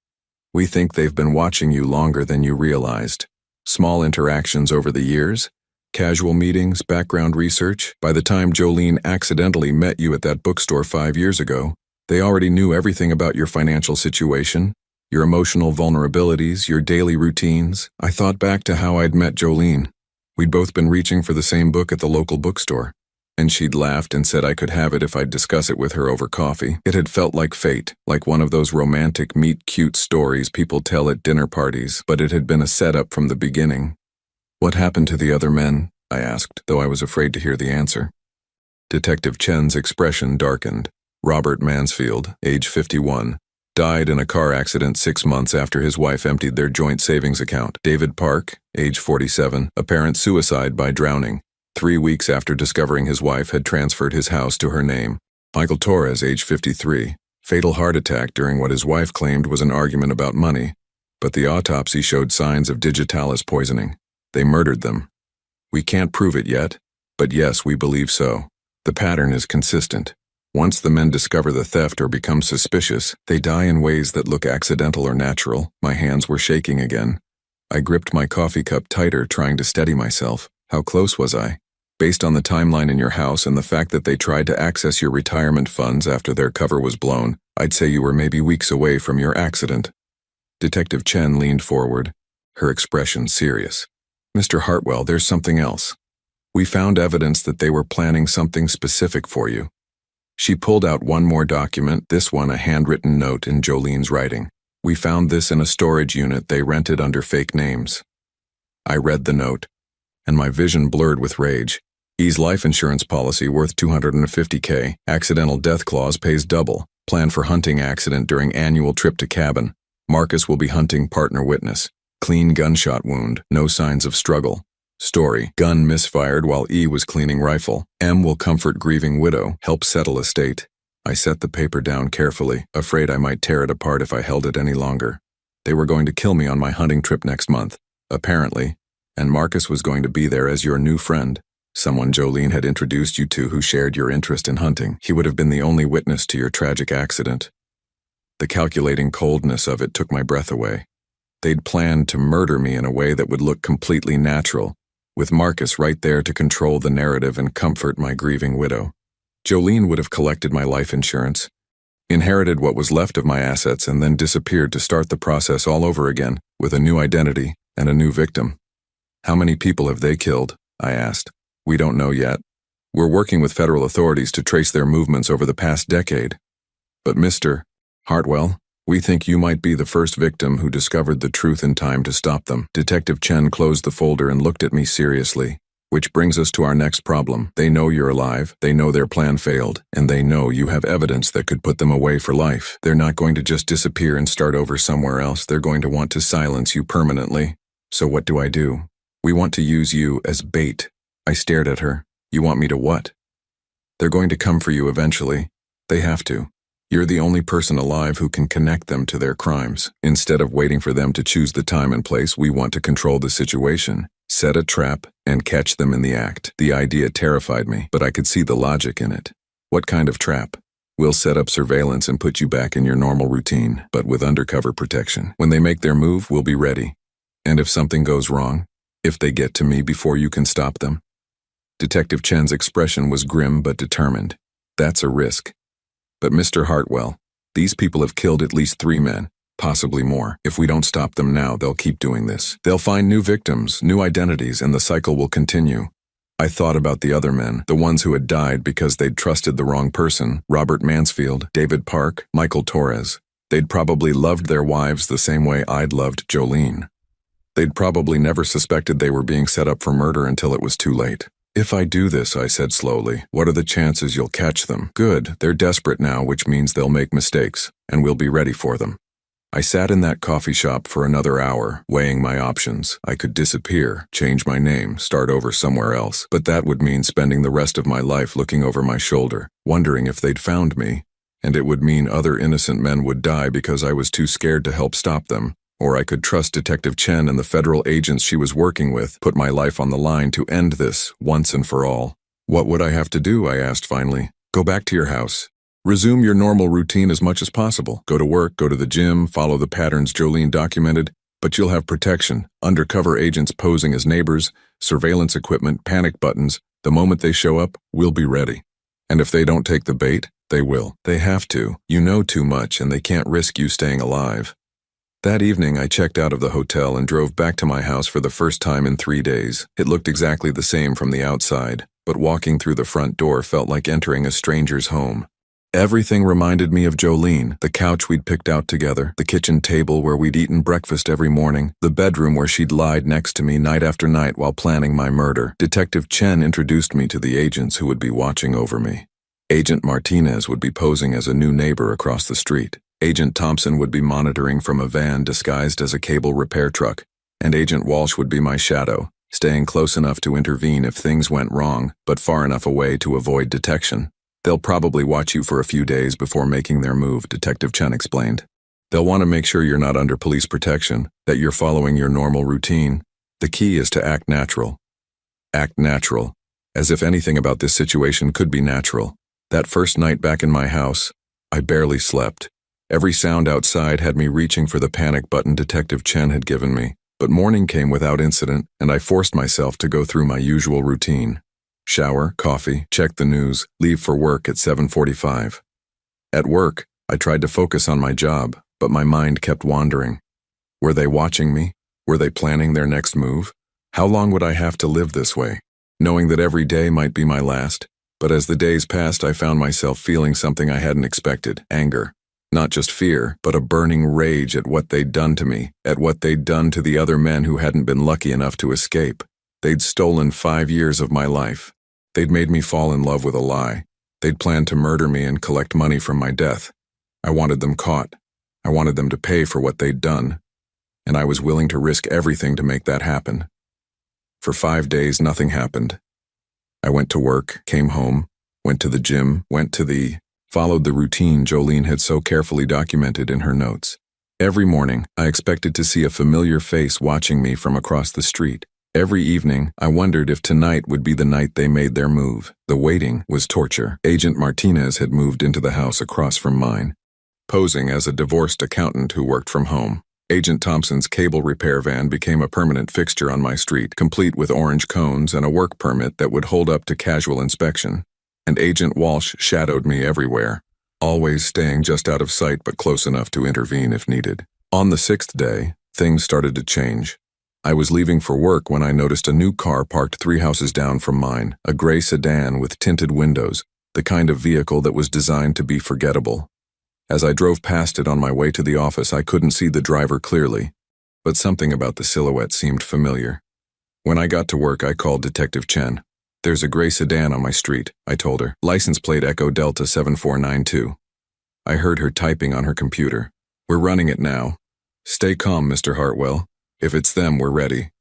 We think they've been watching you longer than you realized. Small interactions over the years, casual meetings, background research. By the time Jolene accidentally met you at that bookstore 5 years ago, they already knew everything about your financial situation, your emotional vulnerabilities, your daily routines. I thought back to how I'd met Jolene. We'd both been reaching for the same book at the local bookstore, and she'd laughed and said I could have it if I'd discuss it with her over coffee. It had felt like fate, like one of those romantic meet-cute stories people tell at dinner parties, but it had been a setup from the beginning. What happened to the other men? I asked, though I was afraid to hear the answer. Detective Chen's expression darkened. Robert Mansfield, age 51, died in a car accident 6 months after his wife emptied their joint savings account. David Park, age 47, apparent suicide by drowning. 3 weeks after discovering his wife had transferred his house to her name. Michael Torres, age 53, fatal heart attack during what his wife claimed was an argument about money. but the autopsy showed signs of digitalis poisoning. They murdered them. We can't prove it yet, but yes, we believe so. The pattern is consistent. Once the men discover the theft or become suspicious, they die in ways that look accidental or natural. My hands were shaking again. I gripped my coffee cup tighter, trying to steady myself. How close was I? Based on the timeline in your house and the fact that they tried to access your retirement funds after their cover was blown, I'd say you were maybe weeks away from your accident. Detective Chen leaned forward, her expression serious. Mr. Hartwell, there's something else. We found evidence that they were planning something specific for you. She pulled out one more document, this one a handwritten note in Jolene's writing. We found this in a storage unit they rented under fake names. I read the note, and my vision blurred with rage. E's life insurance policy worth $250K, accidental death clause pays double, plan for hunting accident during annual trip to cabin. Marcus will be hunting partner witness. Clean gunshot wound, no signs of struggle. Story, gun misfired while E was cleaning rifle. M will comfort grieving widow, help settle estate. I set the paper down carefully, afraid I might tear it apart if I held it any longer. They were going to kill me on my hunting trip next month, apparently, and Marcus was going to be there as your new friend. Someone Jolene had introduced you to who shared your interest in hunting. He would have been the only witness to your tragic accident. The calculating coldness of it took my breath away. They'd planned to murder me in a way that would look completely natural, with Marcus right there to control the narrative and comfort my grieving widow. Jolene would have collected my life insurance, inherited what was left of my assets, and then disappeared to start the process all over again, with a new identity and a new victim. How many people have they killed? I asked. We don't know yet. We're working with federal authorities to trace their movements over the past decade. But Mr. Hartwell, we think you might be the first victim who discovered the truth in time to stop them. Detective Chen closed the folder and looked at me seriously. Which brings us to our next problem. They know you're alive, they know their plan failed, and they know you have evidence that could put them away for life. They're not going to just disappear and start over somewhere else. They're going to want to silence you permanently. So what do I do? We want to use you as bait. I stared at her. You want me to what? They're going to come for you eventually. They have to. You're the only person alive who can connect them to their crimes. Instead of waiting for them to choose the time and place, we want to control the situation, set a trap, and catch them in the act. The idea terrified me, but I could see the logic in it. What kind of trap? We'll set up surveillance and put you back in your normal routine, but with undercover protection. When they make their move, we'll be ready. And if something goes wrong, if they get to me before you can stop them? Detective Chen's expression was grim but determined. That's a risk. But Mr. Hartwell, these people have killed at least 3 men, possibly more. If we don't stop them now, they'll keep doing this. They'll find new victims, new identities, and the cycle will continue. I thought about the other men, the ones who had died because they'd trusted the wrong person, Robert Mansfield, David Park, Michael Torres. They'd probably loved their wives the same way I'd loved Jolene. They'd probably never suspected they were being set up for murder until it was too late. If I do this, I said slowly, what are the chances you'll catch them? Good, they're desperate now, which means they'll make mistakes, and we'll be ready for them. I sat in that coffee shop for another hour, weighing my options. I could disappear, change my name, start over somewhere else, but that would mean spending the rest of my life looking over my shoulder, wondering if they'd found me, and it would mean other innocent men would die because I was too scared to help stop them. Or I could trust Detective Chen and the federal agents she was working with, put my life on the line to end this, once and for all. What would I have to do? I asked finally. Go back to your house. Resume your normal routine as much as possible. Go to work, go to the gym, follow the patterns Jolene documented, but you'll have protection, undercover agents posing as neighbors, surveillance equipment, panic buttons. The moment they show up, we'll be ready. And if they don't take the bait, they will. They have to. You know too much and they can't risk you staying alive. That evening, I checked out of the hotel and drove back to my house for the first time in 3 days. It looked exactly the same from the outside, but walking through the front door felt like entering a stranger's home. Everything reminded me of Jolene, the couch we'd picked out together, the kitchen table where we'd eaten breakfast every morning, the bedroom where she'd lied next to me night after night while planning my murder. Detective Chen introduced me to the agents who would be watching over me. Agent Martinez would be posing as a new neighbor across the street. Agent Thompson would be monitoring from a van disguised as a cable repair truck, and Agent Walsh would be my shadow, staying close enough to intervene if things went wrong, but far enough away to avoid detection. They'll probably watch you for a few days before making their move, Detective Chen explained. They'll want to make sure you're not under police protection, that you're following your normal routine. The key is to act natural. Act natural. As if anything about this situation could be natural. That first night back in my house, I barely slept. Every sound outside had me reaching for the panic button Detective Chen had given me. But morning came without incident, and I forced myself to go through my usual routine. Shower, coffee, check the news, leave for work at 7:45. At work, I tried to focus on my job, but my mind kept wandering. Were they watching me? Were they planning their next move? How long would I have to live this way? Knowing that every day might be my last, but as the days passed I found myself feeling something I hadn't expected, anger. Not just fear, but a burning rage at what they'd done to me, at what they'd done to the other men who hadn't been lucky enough to escape. They'd stolen 5 years of my life. They'd made me fall in love with a lie. They'd planned to murder me and collect money from my death. I wanted them caught. I wanted them to pay for what they'd done. And I was willing to risk everything to make that happen. For 5 days, nothing happened. I went to work, came home, went to the gym, followed the routine Jolene had so carefully documented in her notes. Every morning, I expected to see a familiar face watching me from across the street. Every evening, I wondered if tonight would be the night they made their move. The waiting was torture. Agent Martinez had moved into the house across from mine, posing as a divorced accountant who worked from home. Agent Thompson's cable repair van became a permanent fixture on my street, complete with orange cones and a work permit that would hold up to casual inspection. And Agent Walsh shadowed me everywhere, always staying just out of sight but close enough to intervene if needed. On the 6th day, things started to change. I was leaving for work when I noticed a new car parked 3 houses down from mine, a gray sedan with tinted windows, the kind of vehicle that was designed to be forgettable. As I drove past it on my way to the office, I couldn't see the driver clearly, but something about the silhouette seemed familiar. When I got to work, I called Detective Chen. "There's a gray sedan on my street," I told her. "License plate Echo Delta 7492. I heard her typing on her computer. "We're running it now. Stay calm, Mr. Hartwell. If it's them, we're ready."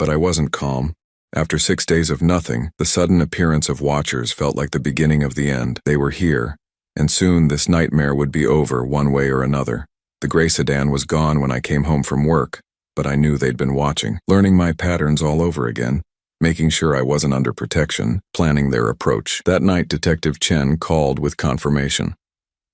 But I wasn't calm. After 6 days of nothing, the sudden appearance of watchers felt like the beginning of the end. They were here. And soon this nightmare would be over one way or another. The gray sedan was gone when I came home from work, but I knew they'd been watching, learning my patterns all over again, making sure I wasn't under protection, planning their approach. That night, Detective Chen called with confirmation.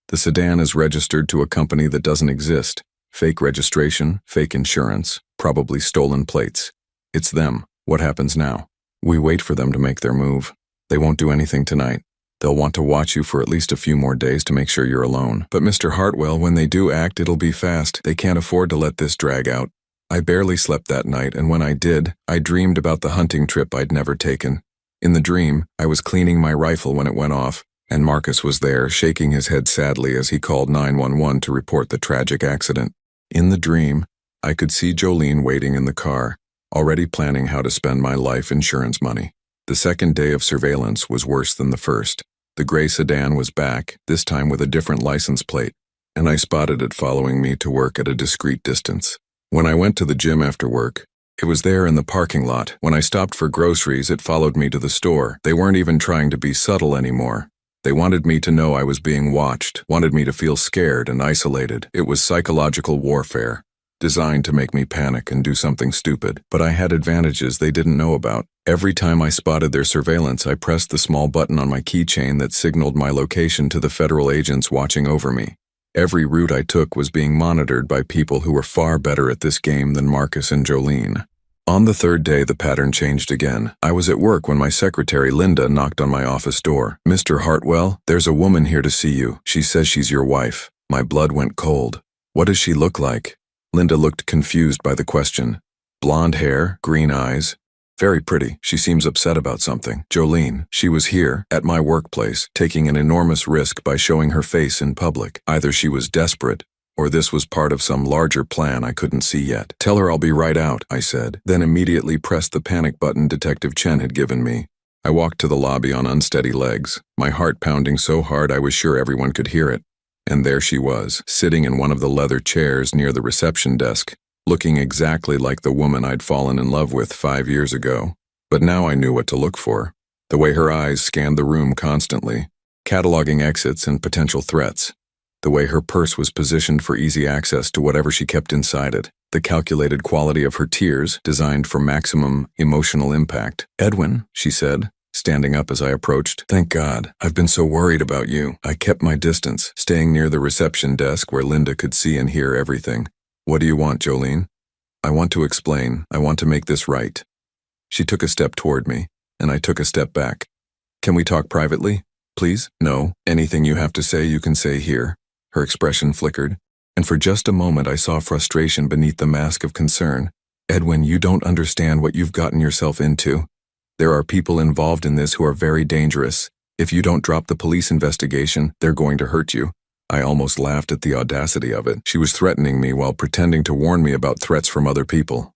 "The sedan is registered to a company that doesn't exist. Fake registration, fake insurance, probably stolen plates. It's them. What happens now?" "We wait for them to make their move. They won't do anything tonight. They'll want to watch you for at least a few more days to make sure you're alone. But Mr. Hartwell, when they do act, it'll be fast. They can't afford to let this drag out." I barely slept that night, and when I did, I dreamed about the hunting trip I'd never taken. In the dream, I was cleaning my rifle when it went off, and Marcus was there, shaking his head sadly as he called 911 to report the tragic accident. In the dream, I could see Jolene waiting in the car, already planning how to spend my life insurance money. The second day of surveillance was worse than the first. The gray sedan was back, this time with a different license plate, and I spotted it following me to work at a discreet distance. When I went to the gym after work, it was there in the parking lot. When I stopped for groceries, it followed me to the store. They weren't even trying to be subtle anymore. They wanted me to know I was being watched, wanted me to feel scared and isolated. It was psychological warfare, designed to make me panic and do something stupid. But I had advantages they didn't know about. Every time I spotted their surveillance, I pressed the small button on my keychain that signaled my location to the federal agents watching over me. Every route I took was being monitored by people who were far better at this game than Marcus and Jolene. On the 3rd day, the pattern changed again. I was at work when my secretary, Linda, knocked on my office door. "Mr. Hartwell, there's a woman here to see you. She says she's your wife." My blood went cold. "What does she look like?" Linda looked confused by the question. "Blonde hair, green eyes. Very pretty. She seems upset about something." "Jolene. She was here, at my workplace, taking an enormous risk by showing her face in public. Either she was desperate, or this was part of some larger plan I couldn't see yet." "Tell her I'll be right out," I said, then immediately pressed the panic button Detective Chen had given me. I walked to the lobby on unsteady legs, my heart pounding so hard I was sure everyone could hear it. And there she was, sitting in one of the leather chairs near the reception desk, looking exactly like the woman I'd fallen in love with 5 years ago. But now I knew what to look for. The way her eyes scanned the room constantly, cataloging exits and potential threats. The The way her purse was positioned for easy access to whatever she kept inside it. The calculated quality of her tears, designed for maximum emotional impact. "Edwin," she said, standing up as I approached. "Thank God. I've been so worried about you." I kept my distance, staying near the reception desk where Linda could see and hear everything. "What do you want, Jolene?" "I want to explain. I want to make this right." She took a step toward me, and I took a step back. "Can we talk privately, please?" "No. Anything you have to say, you can say here." Her expression flickered, and for just a moment I saw frustration beneath the mask of concern. "Edwin, you don't understand what you've gotten yourself into. There are people involved in this who are very dangerous. If you don't drop the police investigation, they're going to hurt you." I almost laughed at the audacity of it. She was threatening me while pretending to warn me about threats from other people.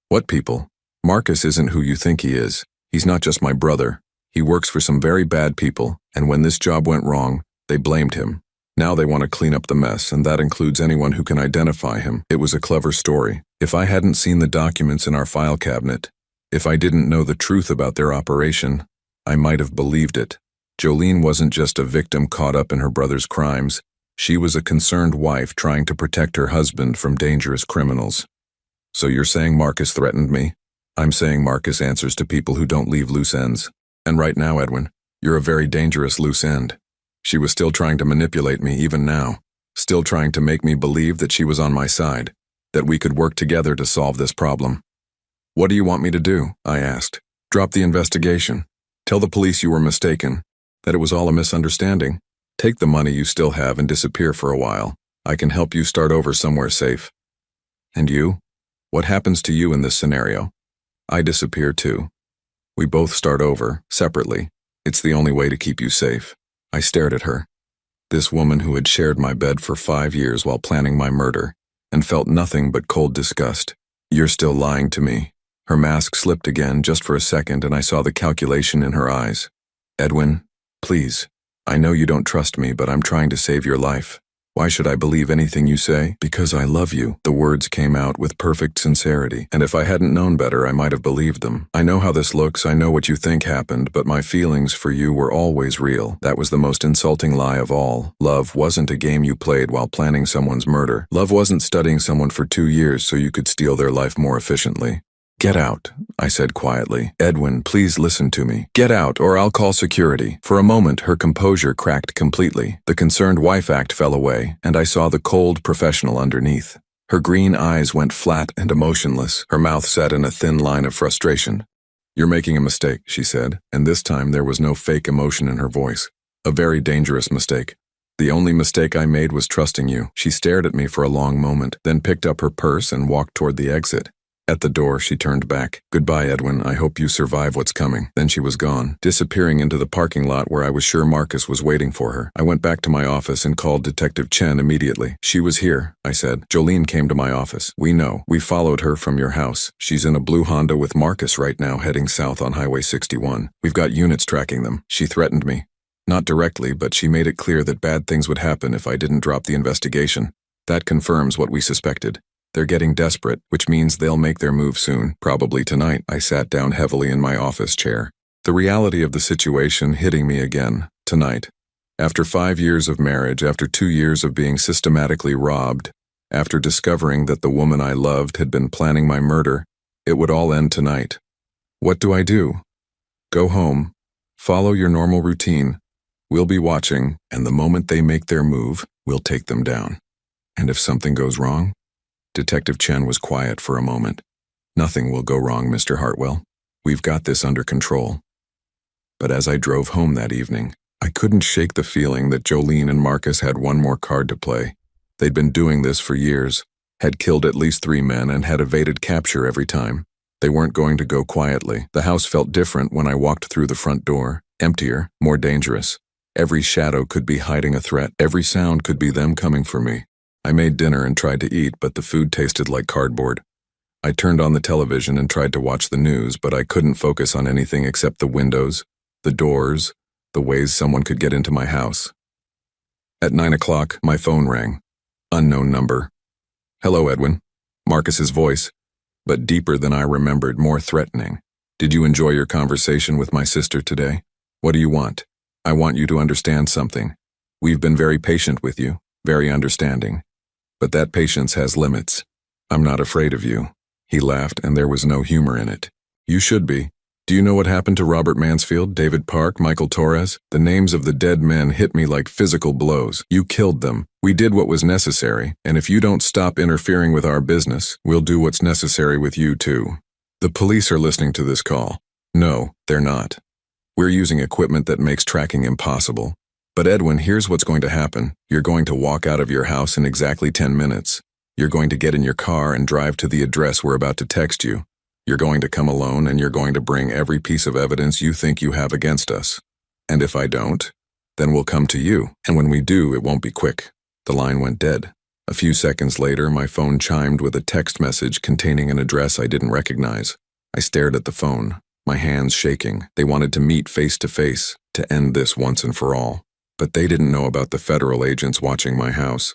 "What people?" "Marcus isn't who you think he is. He's not just my brother. He works for some very bad people, and when this job went wrong, they blamed him. Now they want to clean up the mess, and that includes anyone who can identify him." It was a clever story. If I hadn't seen the documents in our file cabinet, if I didn't know the truth about their operation, I might have believed it. Jolene wasn't just a victim caught up in her brother's crimes. She was a concerned wife trying to protect her husband from dangerous criminals. "So you're saying Marcus threatened me?" "I'm saying Marcus answers to people who don't leave loose ends. And right now, Edwin, you're a very dangerous loose end." She was still trying to manipulate me even now, still trying to make me believe that she was on my side, that we could work together to solve this problem. "What do you want me to do?" I asked. "Drop the investigation. Tell the police you were mistaken, that it was all a misunderstanding. Take the money you still have and disappear for a while. I can help you start over somewhere safe." "And you? What happens to you in this scenario?" "I disappear too. We both start over, separately. It's the only way to keep you safe." I stared at her. This woman who had shared my bed for 5 years while planning my murder, and felt nothing but cold disgust. "You're still lying to me." Her mask slipped again just for a second, and I saw the calculation in her eyes. "Edwin, please. I know you don't trust me, but I'm trying to save your life. Why should I believe anything you say?" "Because I love you." The words came out with perfect sincerity, and if I hadn't known better, I might have believed them. "I know how this looks, I know what you think happened, but my feelings for you were always real." That was the most insulting lie of all. Love wasn't a game you played while planning someone's murder. Love wasn't studying someone for 2 years so you could steal their life more efficiently. "Get out," I said quietly. "Edwin, please listen to me. Get out, or I'll call security." For a moment, her composure cracked completely. The concerned wife act fell away, and I saw the cold professional underneath. Her green eyes went flat and emotionless. Her mouth set in a thin line of frustration. "You're making a mistake," she said, and this time there was no fake emotion in her voice. "A very dangerous mistake. The only mistake I made was trusting you." She stared at me for a long moment, then picked up her purse and walked toward the exit. At the door, she turned back. "Goodbye, Edwin. I hope you survive what's coming." Then she was gone, disappearing into the parking lot where I was sure Marcus was waiting for her. I went back to my office and called Detective Chen immediately. "She was here," I said. "Jolene came to my office. We know. We followed her from your house. She's in a blue Honda with Marcus right now heading south on Highway 61. We've got units tracking them. She threatened me. Not directly, but she made it clear that bad things would happen if I didn't drop the investigation. That confirms what we suspected. They're getting desperate, which means they'll make their move soon, probably tonight." I sat down heavily in my office chair. The reality of the situation hitting me again, tonight. After 5 years of marriage, after 2 years of being systematically robbed, after discovering that the woman I loved had been planning my murder, it would all end tonight. What do I do? Go home, follow your normal routine. We'll be watching, and the moment they make their move, we'll take them down. And if something goes wrong? Detective Chen was quiet for a moment. "Nothing will go wrong, Mr. Hartwell. We've got this under control." But as I drove home that evening, I couldn't shake the feeling that Jolene and Marcus had one more card to play. They'd been doing this for years, had killed at least 3 men, and had evaded capture every time. They weren't going to go quietly. The house felt different when I walked through the front door. Emptier, more dangerous. Every shadow could be hiding a threat. Every sound could be them coming for me. I made dinner and tried to eat, but the food tasted like cardboard. I turned on the television and tried to watch the news, but I couldn't focus on anything except the windows, the doors, the ways someone could get into my house. At 9 o'clock, my phone rang. Unknown number. "Hello, Edwin." Marcus's voice, but deeper than I remembered, more threatening. "Did you enjoy your conversation with my sister today? What do you want?" "I want you to understand something. We've been very patient with you. very understanding. But that patience has limits. I'm not afraid of you. He laughed, and there was no humor in it. You should be. Do you know what happened to Robert Mansfield, David Park, Michael Torres? The names of the dead men hit me like physical blows. You killed them. We did what was necessary, and if you don't stop interfering with our business, we'll do what's necessary with you too. The police are listening to this call. No, they're not. We're using equipment that makes tracking impossible. But Edwin, here's what's going to happen. You're going to walk out of your house in exactly 10 minutes. You're going to get in your car and drive to the address we're about to text you. You're going to come alone, and you're going to bring every piece of evidence you think you have against us. And if I don't, then we'll come to you, and when we do, it won't be quick. The line went dead. A few seconds later, my phone chimed with a text message containing an address I didn't recognize. I stared at the phone, my hands shaking. They wanted to meet face to face, to end this once and for all. But they didn't know about the federal agents watching my house.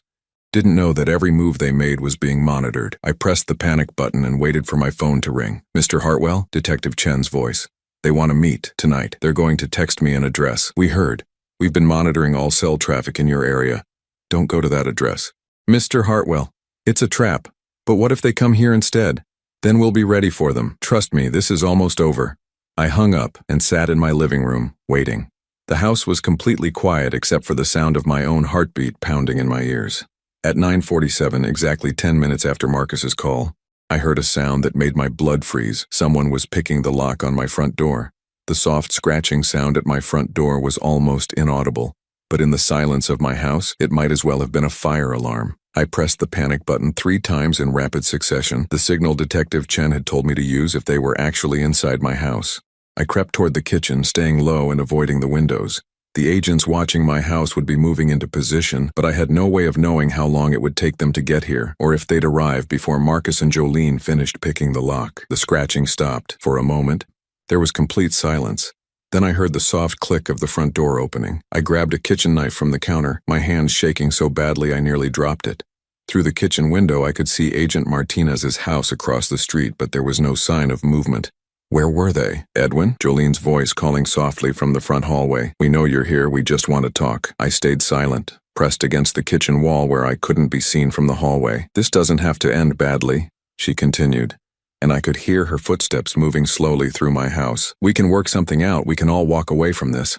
Didn't know that every move they made was being monitored. I pressed the panic button and waited for my phone to ring. Mr. Hartwell? Detective Chen's voice. They want to meet tonight. They're going to text me an address. We heard. We've been monitoring all cell traffic in your area. Don't go to that address. Mr. Hartwell, it's a trap. But what if they come here instead? Then we'll be ready for them. Trust me, this is almost over. I hung up and sat in my living room, waiting. The house was completely quiet except for the sound of my own heartbeat pounding in my ears. At 9:47, exactly 10 minutes after Marcus's call, I heard a sound that made my blood freeze. Someone was picking the lock on my front door. The soft scratching sound at my front door was almost inaudible, but in the silence of my house, it might as well have been a fire alarm. I pressed the panic button 3 times in rapid succession, the signal Detective Chen had told me to use if they were actually inside my house. I crept toward the kitchen, staying low and avoiding the windows. The agents watching my house would be moving into position, but I had no way of knowing how long it would take them to get here, or if they'd arrive before Marcus and Jolene finished picking the lock. The scratching stopped. For a moment, there was complete silence. Then I heard the soft click of the front door opening. I grabbed a kitchen knife from the counter, my hands shaking so badly I nearly dropped it. Through the kitchen window, I could see Agent Martinez's house across the street, but there was no sign of movement. Where were they? Edwin? Jolene's voice calling softly from the front hallway. We know you're here, we just want to talk. I stayed silent, pressed against the kitchen wall where I couldn't be seen from the hallway. This doesn't have to end badly, she continued, and I could hear her footsteps moving slowly through my house. We can work something out, we can all walk away from this.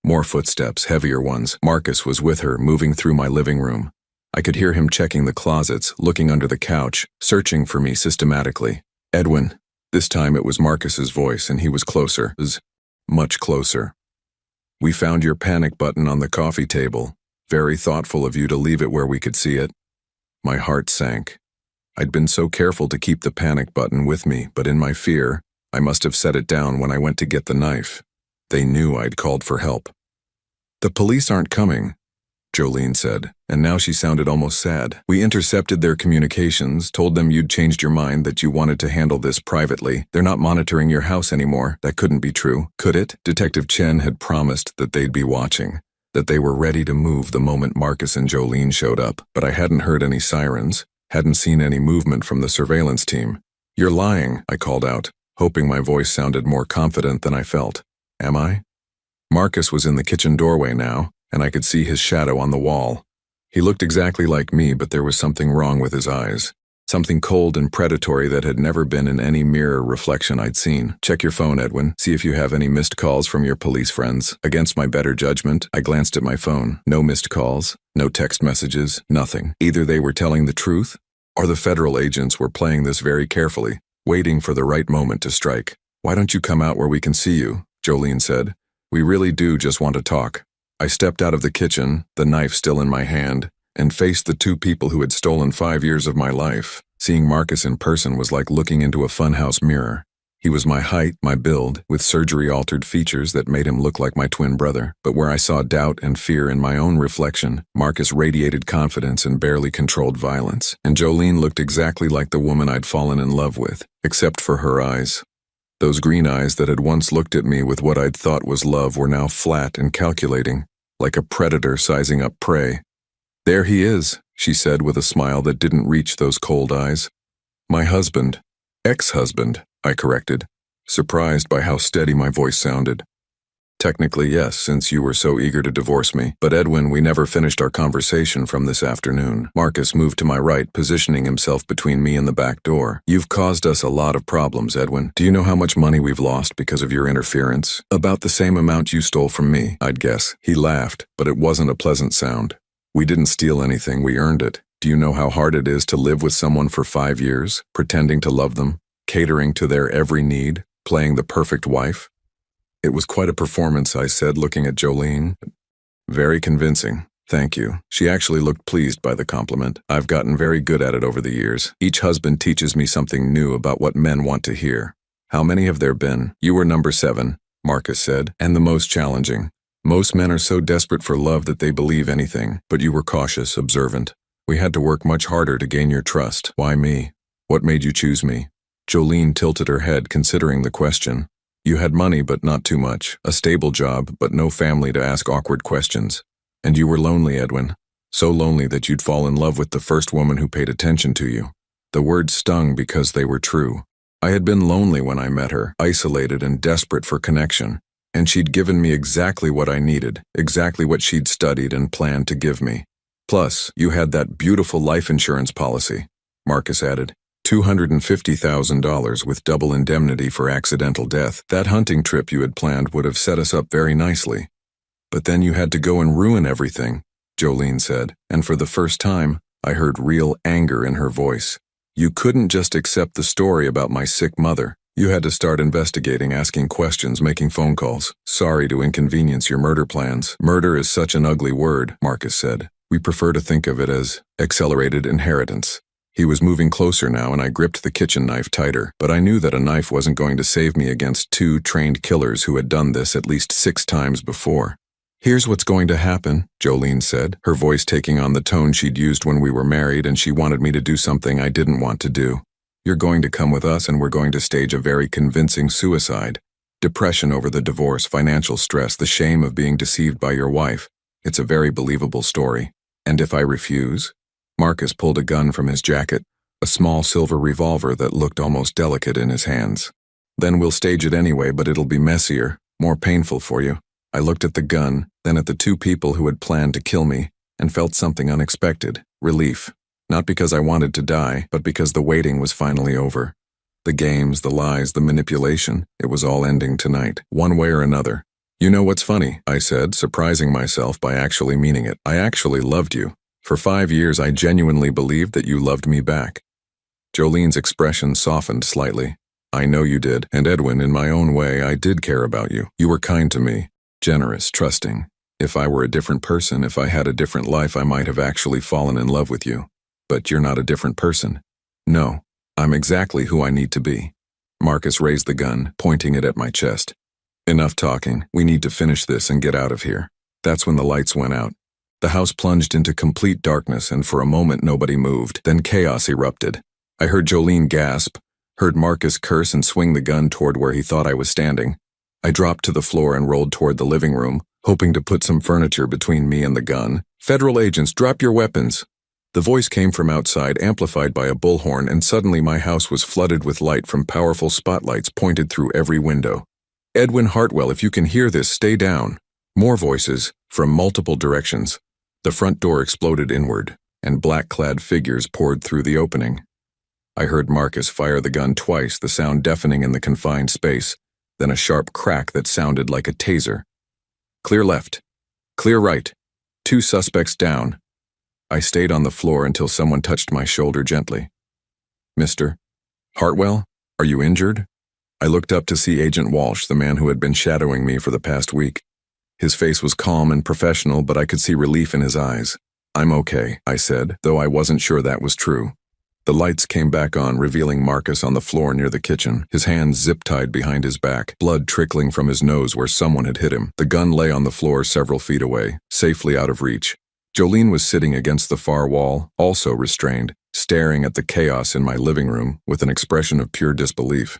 More footsteps, heavier ones. Marcus was with her, moving through my living room. I could hear him checking the closets, looking under the couch, searching for me systematically. Edwin. This time it was Marcus's voice, and he was closer, much closer. We found your panic button on the coffee table. Very thoughtful of you to leave it where we could see it. My heart sank. I'd been so careful to keep the panic button with me, but in my fear, I must have set it down when I went to get the knife. They knew I'd called for help. The police aren't coming, Jolene said, and now she sounded almost sad. We intercepted their communications, told them you'd changed your mind, that you wanted to handle this privately. They're not monitoring your house anymore. That couldn't be true, could it? Detective Chen had promised that they'd be watching, that they were ready to move the moment Marcus and Jolene showed up, but I hadn't heard any sirens, hadn't seen any movement from the surveillance team. You're lying, I called out, hoping my voice sounded more confident than I felt. Am I? Marcus was in the kitchen doorway now, and I could see his shadow on the wall. He looked exactly like me, but there was something wrong with his eyes. Something cold and predatory that had never been in any mirror reflection I'd seen. Check your phone, Edwin. See if you have any missed calls from your police friends. Against my better judgment, I glanced at my phone. No missed calls, no text messages, nothing. Either they were telling the truth, or the federal agents were playing this very carefully, waiting for the right moment to strike. Why don't you come out where we can see you? Jolene said. We really do just want to talk. I stepped out of the kitchen, the knife still in my hand, and faced the 2 people who had stolen 5 years of my life. Seeing Marcus in person was like looking into a funhouse mirror. He was my height, my build, with surgery-altered features that made him look like my twin brother. But where I saw doubt and fear in my own reflection, Marcus radiated confidence and barely controlled violence. And Jolene looked exactly like the woman I'd fallen in love with, except for her eyes. Those green eyes that had once looked at me with what I'd thought was love were now flat and calculating, like a predator sizing up prey. There he is, she said with a smile that didn't reach those cold eyes. My husband. Ex-husband, I corrected, surprised by how steady my voice sounded. Technically, yes, since you were so eager to divorce me. But Edwin, we never finished our conversation from this afternoon. Marcus moved to my right, positioning himself between me and the back door. You've caused us a lot of problems, Edwin. Do you know how much money we've lost because of your interference? About the same amount you stole from me, I'd guess. He laughed, but it wasn't a pleasant sound. We didn't steal anything, we earned it. Do you know how hard it is to live with someone for 5 years, pretending to love them, catering to their every need, playing the perfect wife? It was quite a performance, I said, looking at Jolene. Very convincing. Thank you. She actually looked pleased by the compliment. I've gotten very good at it over the years. Each husband teaches me something new about what men want to hear. How many have there been? You were number 7, Marcus said, and the most challenging. Most men are so desperate for love that they believe anything, but you were cautious, observant. We had to work much harder to gain your trust. Why me? What made you choose me? Jolene tilted her head, considering the question. You had money, but not too much. A stable job, but no family to ask awkward questions. And you were lonely, Edwin. So lonely that you'd fall in love with the first woman who paid attention to you. The words stung because they were true. I had been lonely when I met her, isolated and desperate for connection. And she'd given me exactly what I needed, exactly what she'd studied and planned to give me. Plus, you had that beautiful life insurance policy, Marcus added. $250,000 with double indemnity for accidental death. That hunting trip you had planned would have set us up very nicely. But then you had to go and ruin everything, Jolene said, and for the first time, I heard real anger in her voice. You couldn't just accept the story about my sick mother. You had to start investigating, asking questions, making phone calls. Sorry to inconvenience your murder plans. Murder is such an ugly word, Marcus said. We prefer to think of it as accelerated inheritance. He was moving closer now, and I gripped the kitchen knife tighter, but I knew that a knife wasn't going to save me against 2 trained killers who had done this at least 6 times before. Here's what's going to happen, Jolene said, her voice taking on the tone she'd used when we were married, and she wanted me to do something I didn't want to do. You're going to come with us, and we're going to stage a very convincing suicide. Depression over the divorce, financial stress, the shame of being deceived by your wife. It's a very believable story. And if I refuse? Marcus pulled a gun from his jacket, a small silver revolver that looked almost delicate in his hands. Then we'll stage it anyway, but it'll be messier, more painful for you. I looked at the gun, then at the 2 people who had planned to kill me, and felt something unexpected, relief. Not because I wanted to die, but because the waiting was finally over. The games, the lies, the manipulation, it was all ending tonight, one way or another. You know what's funny, I said, surprising myself by actually meaning it. I actually loved you. For 5 years, I genuinely believed that you loved me back. Jolene's expression softened slightly. I know you did, and Edwin, in my own way, I did care about you. You were kind to me, generous, trusting. If I were a different person, if I had a different life, I might have actually fallen in love with you. But you're not a different person. No, I'm exactly who I need to be. Marcus raised the gun, pointing it at my chest. Enough talking. We need to finish this and get out of here. That's when the lights went out. The house plunged into complete darkness, and for a moment nobody moved. Then chaos erupted. I heard Jolene gasp, heard Marcus curse and swing the gun toward where he thought I was standing. I dropped to the floor and rolled toward the living room, hoping to put some furniture between me and the gun. Federal agents, drop your weapons. The voice came from outside, amplified by a bullhorn, and suddenly my house was flooded with light from powerful spotlights pointed through every window. Edwin Hartwell, if you can hear this, stay down. More voices, from multiple directions. The front door exploded inward, and black-clad figures poured through the opening. I heard Marcus fire the gun twice, the sound deafening in the confined space, then a sharp crack that sounded like a taser. Clear left. Clear right. 2 suspects down. I stayed on the floor until someone touched my shoulder gently. Mr. Hartwell, are you injured? I looked up to see Agent Walsh, the man who had been shadowing me for the past week. His face was calm and professional, but I could see relief in his eyes. I'm okay, I said, though I wasn't sure that was true. The lights came back on, revealing Marcus on the floor near the kitchen, his hands zip-tied behind his back, blood trickling from his nose where someone had hit him. The gun lay on the floor several feet away, safely out of reach. Jolene was sitting against the far wall, also restrained, staring at the chaos in my living room with an expression of pure disbelief.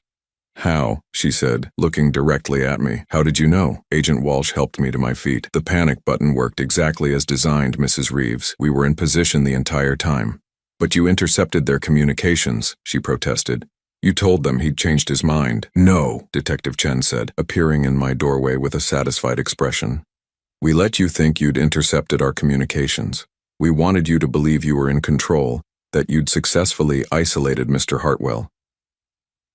How? She said, looking directly at me. How did you know? Agent Walsh helped me to my feet. The panic button worked exactly as designed, Mrs. Reeves. We were in position the entire time. But you intercepted their communications, she protested. You told them he'd changed his mind. No, Detective Chen said, appearing in my doorway with a satisfied expression. We let you think you'd intercepted our communications. We wanted you to believe you were in control, that you'd successfully isolated Mr. Hartwell.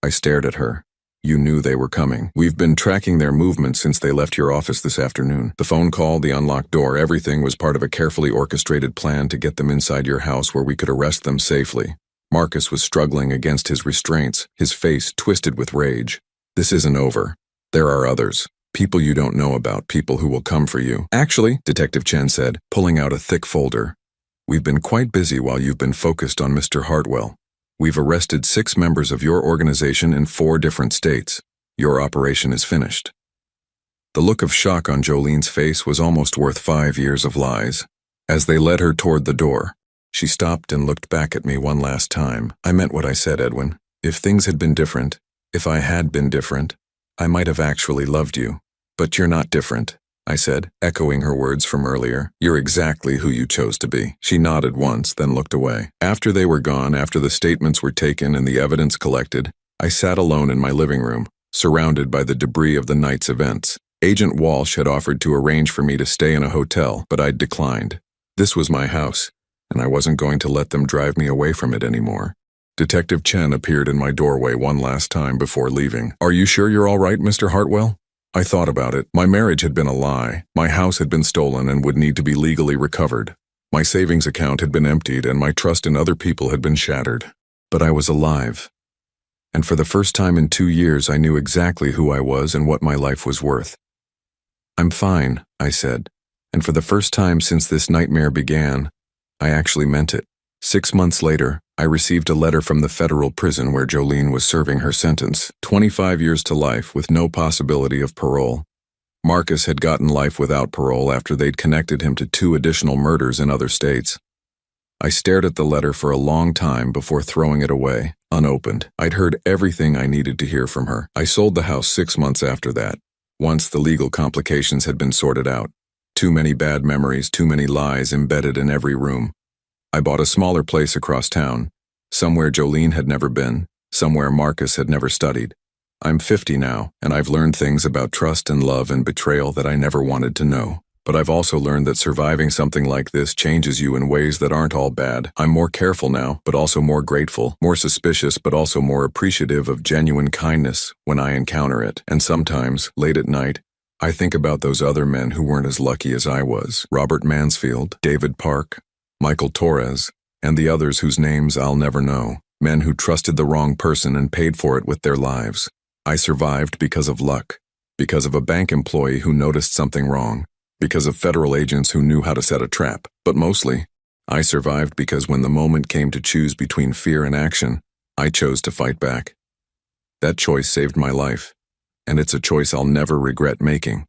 I stared at her. You knew they were coming. We've been tracking their movements since they left your office this afternoon. The phone call, the unlocked door, everything was part of a carefully orchestrated plan to get them inside your house where we could arrest them safely. Marcus was struggling against his restraints, his face twisted with rage. This isn't over. There are others. People you don't know about, people who will come for you. Actually, Detective Chen said, pulling out a thick folder. We've been quite busy while you've been focused on Mr. Hartwell. We've arrested 6 members of your organization in 4 different states. Your operation is finished. The look of shock on Jolene's face was almost worth 5 years of lies. As they led her toward the door, she stopped and looked back at me one last time. I meant what I said, Edwin. If things had been different, if I had been different, I might have actually loved you. But you're not different, I said, echoing her words from earlier. You're exactly who you chose to be. She nodded once, then looked away. After they were gone, after the statements were taken and the evidence collected, I sat alone in my living room, surrounded by the debris of the night's events. Agent Walsh had offered to arrange for me to stay in a hotel, but I'd declined. This was my house, and I wasn't going to let them drive me away from it anymore. Detective Chen appeared in my doorway one last time before leaving. Are you sure you're all right, Mr. Hartwell? I thought about it. My marriage had been a lie. My house had been stolen and would need to be legally recovered. My savings account had been emptied and my trust in other people had been shattered. But I was alive. And for the first time in 2 years, I knew exactly who I was and what my life was worth. I'm fine, I said. And for the first time since this nightmare began, I actually meant it. 6 months later, I received a letter from the federal prison where Jolene was serving her sentence, 25 years to life with no possibility of parole. Marcus had gotten life without parole after they'd connected him to 2 additional murders in other states. I stared at the letter for a long time before throwing it away, unopened. I'd heard everything I needed to hear from her. I sold the house 6 months after that, once the legal complications had been sorted out. Too many bad memories, too many lies embedded in every room. I bought a smaller place across town, somewhere Jolene had never been, somewhere Marcus had never studied. I'm 50 now, and I've learned things about trust and love and betrayal that I never wanted to know. But I've also learned that surviving something like this changes you in ways that aren't all bad. I'm more careful now, but also more grateful, more suspicious, but also more appreciative of genuine kindness when I encounter it. And sometimes, late at night, I think about those other men who weren't as lucky as I was. Robert Mansfield, David Park, Michael Torres, and the others whose names I'll never know. Men who trusted the wrong person and paid for it with their lives. I survived because of luck, because of a bank employee who noticed something wrong, because of federal agents who knew how to set a trap. But mostly, I survived because when the moment came to choose between fear and action, I chose to fight back. That choice saved my life, and it's a choice I'll never regret making.